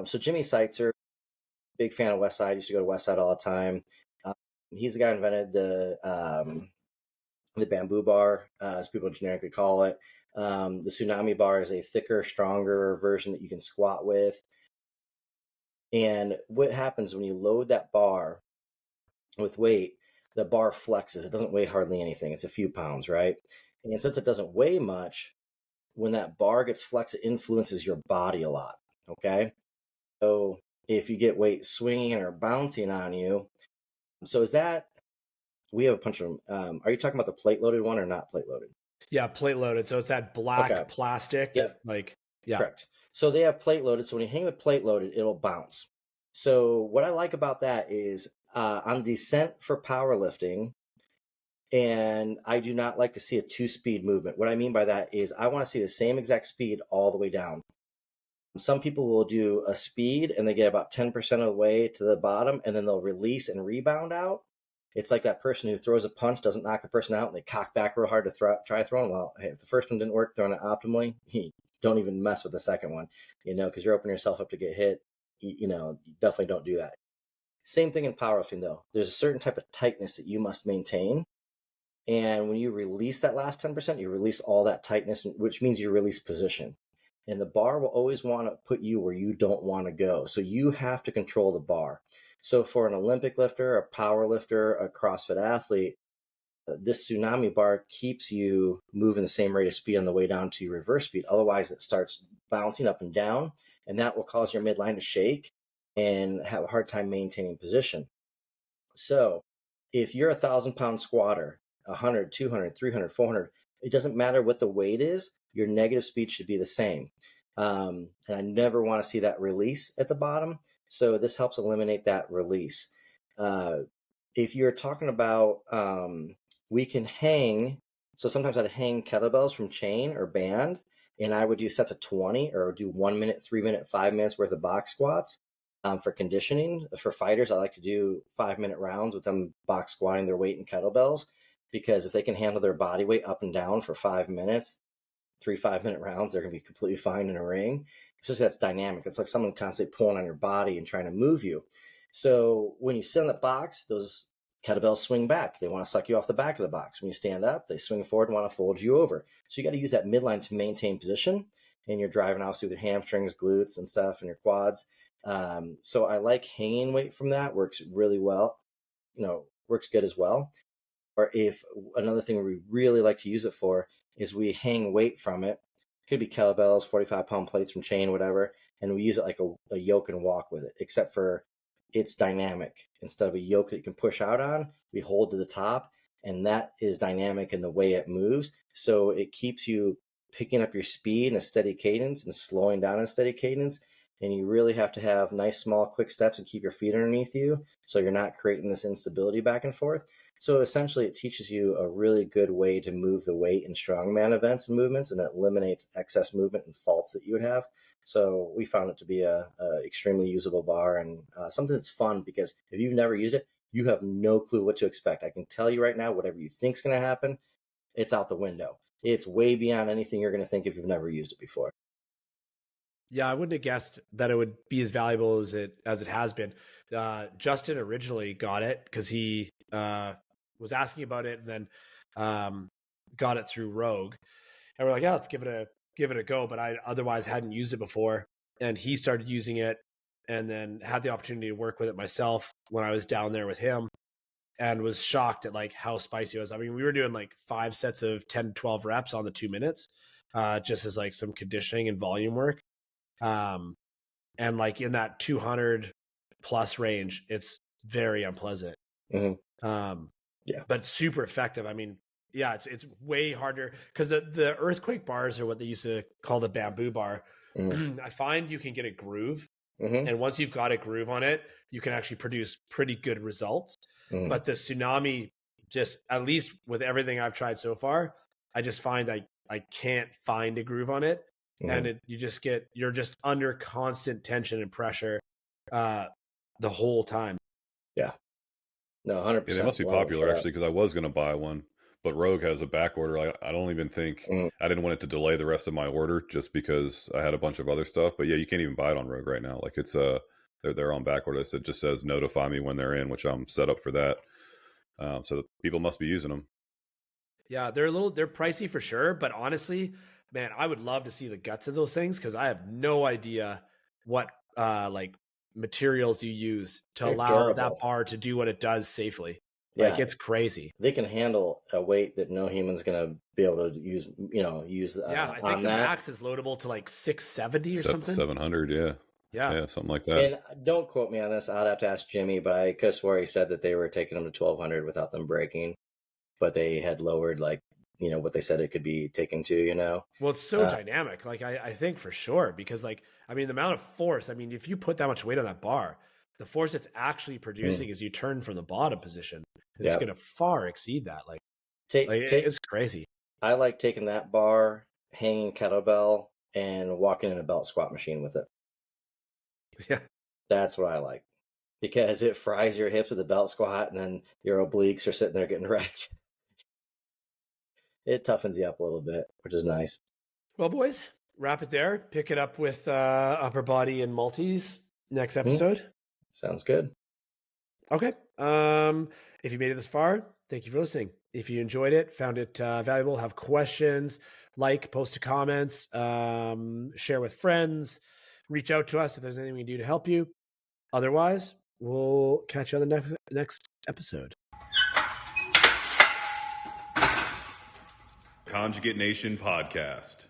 So Jimmy Seitzer, big fan of Westside, used to go to Westside all the time. He's the guy who invented the bamboo bar, as people generically call it. The Tsunami bar is a thicker, stronger version that you can squat with. And what happens when you load that bar with weight, the bar flexes. It doesn't weigh hardly anything. It's a few pounds, right? And since it doesn't weigh much, when that bar gets flexed, it influences your body a lot, okay? So if you get weight swinging or bouncing on you, so is that, we have a bunch of them. Are you talking about the plate loaded one or not plate loaded? Yeah, plate loaded. So it's that black Okay. plastic Yep. that like, yeah. Correct. So they have plate loaded. So when you hang the plate loaded, it'll bounce. So what I like about that is on descent for powerlifting, and I do not like to see a two-speed movement. What I mean by that is I want to see the same exact speed all the way down. Some people will do a speed and they get about 10% of the way to the bottom and then they'll release and rebound out. It's like that person who throws a punch, doesn't knock the person out, and they cock back real hard to try throwing. Well, hey, if the first one didn't work throwing it optimally, don't even mess with the second one, because you're opening yourself up to get hit. You definitely don't do that. Same thing in powerlifting, though. There's a certain type of tightness that you must maintain. And when you release that last 10%, you release all that tightness, which means you release position. And the bar will always want to put you where you don't want to go. So you have to control the bar. So for an Olympic lifter, a power lifter, a CrossFit athlete, this tsunami bar keeps you moving the same rate of speed on the way down to your reverse speed. Otherwise, it starts bouncing up and down, and that will cause your midline to shake and have a hard time maintaining position. So if you're a 1,000-pound squatter, 100, 200, 300, 400, it doesn't matter what the weight is, your negative speed should be the same. And I never want to see that release at the bottom. So this helps eliminate that release. If you're talking about, we can hang. So sometimes I'd hang kettlebells from chain or band, and I would do sets of 20 or do 1 minute, 3 minute, 5 minutes worth of box squats. For conditioning, for fighters, I like to do 5-minute rounds with them box squatting their weight in kettlebells, because if they can handle their body weight up and down for 5 minutes, 3 5-minute rounds, they're going to be completely fine in a ring. It's just that's dynamic. It's like someone constantly pulling on your body and trying to move you. So when you sit in the box, those kettlebells swing back. They want to suck you off the back of the box. When you stand up, they swing forward and want to fold you over. So you got to use that midline to maintain position. And you're driving obviously with your hamstrings, glutes, and stuff, and your quads. So I like hanging weight from that. Works really well. Works good as well. Or if another thing we really like to use it for is we hang weight from it. It could be kettlebells, 45-pound plates from chain, whatever. And we use it like a yoke and walk with it, except for it's dynamic. Instead of a yoke that you can push out on, we hold to the top, and that is dynamic in the way it moves. So it keeps you picking up your speed in a steady cadence and slowing down in a steady cadence. And you really have to have nice, small, quick steps and keep your feet underneath you so you're not creating this instability back and forth. So essentially, it teaches you a really good way to move the weight in strongman events and movements, and it eliminates excess movement and faults that you would have. So we found it to be a extremely usable bar and something that's fun, because if you've never used it, you have no clue what to expect. I can tell you right now, whatever you think is going to happen, it's out the window. It's way beyond anything you're going to think if you've never used it before. Yeah, I wouldn't have guessed that it would be as valuable as it has been. Justin originally got it because he was asking about it, and then got it through Rogue. And we're like, yeah, let's give it a go. But I otherwise hadn't used it before, and he started using it, and then had the opportunity to work with it myself when I was down there with him, and was shocked at like how spicy it was. I mean, we were doing like 5 sets of 10 to 12 reps on the 2 minutes, just as like some conditioning and volume work. And like in that 200 plus range, it's very unpleasant. Mm-hmm. Yeah, but super effective. I mean, yeah, it's way harder because the earthquake bars are what they used to call the bamboo bar. Mm-hmm. I find you can get a groove, mm-hmm. and once you've got a groove on it, you can actually produce pretty good results. Mm-hmm. But the tsunami, just at least with everything I've tried so far, I just find I can't find a groove on it. Mm-hmm. And you're just under constant tension and pressure the whole time. Yeah. No, 100%. Yeah, they must be popular actually, because I was going to buy one, but Rogue has a back order. I don't even think I didn't want it to delay the rest of my order just because I had a bunch of other stuff. But yeah, you can't even buy it on Rogue right now. Like it's they're on back order. It just says notify me when they're in, which I'm set up for that. So people must be using them. Yeah, they're pricey for sure, but honestly, man, I would love to see the guts of those things, because I have no idea what like materials you use to allow that bar to do what it does safely. Like it's crazy. They can handle a weight that no human's going to be able to use. I think the max is loadable to like 670 or something. 700, yeah, something like that. And don't quote me on this. I'd have to ask Jimmy, but I could swear he said that they were taking them to 1,200 without them breaking, but they had lowered like what they said it could be taken to. Well, it's so dynamic. Like I think for sure, because like, I mean, the amount of force, I mean, if you put that much weight on that bar, the force it's actually producing as you turn from the bottom position is going to far exceed that. Like, it's crazy. I like taking that bar, hanging kettlebell, and walking in a belt squat machine with it. Yeah. That's what I like, because it fries your hips with the belt squat, and then your obliques are sitting there getting wrecked. It toughens you up a little bit, which is nice. Well, boys, wrap it there. Pick it up with upper body and multis next episode. Sounds good. Okay. If you made it this far, thank you for listening. If you enjoyed it, found it valuable, have questions, post to comments, share with friends, reach out to us if there's anything we can do to help you. Otherwise, we'll catch you on the next episode. Conjugate Nation Podcast.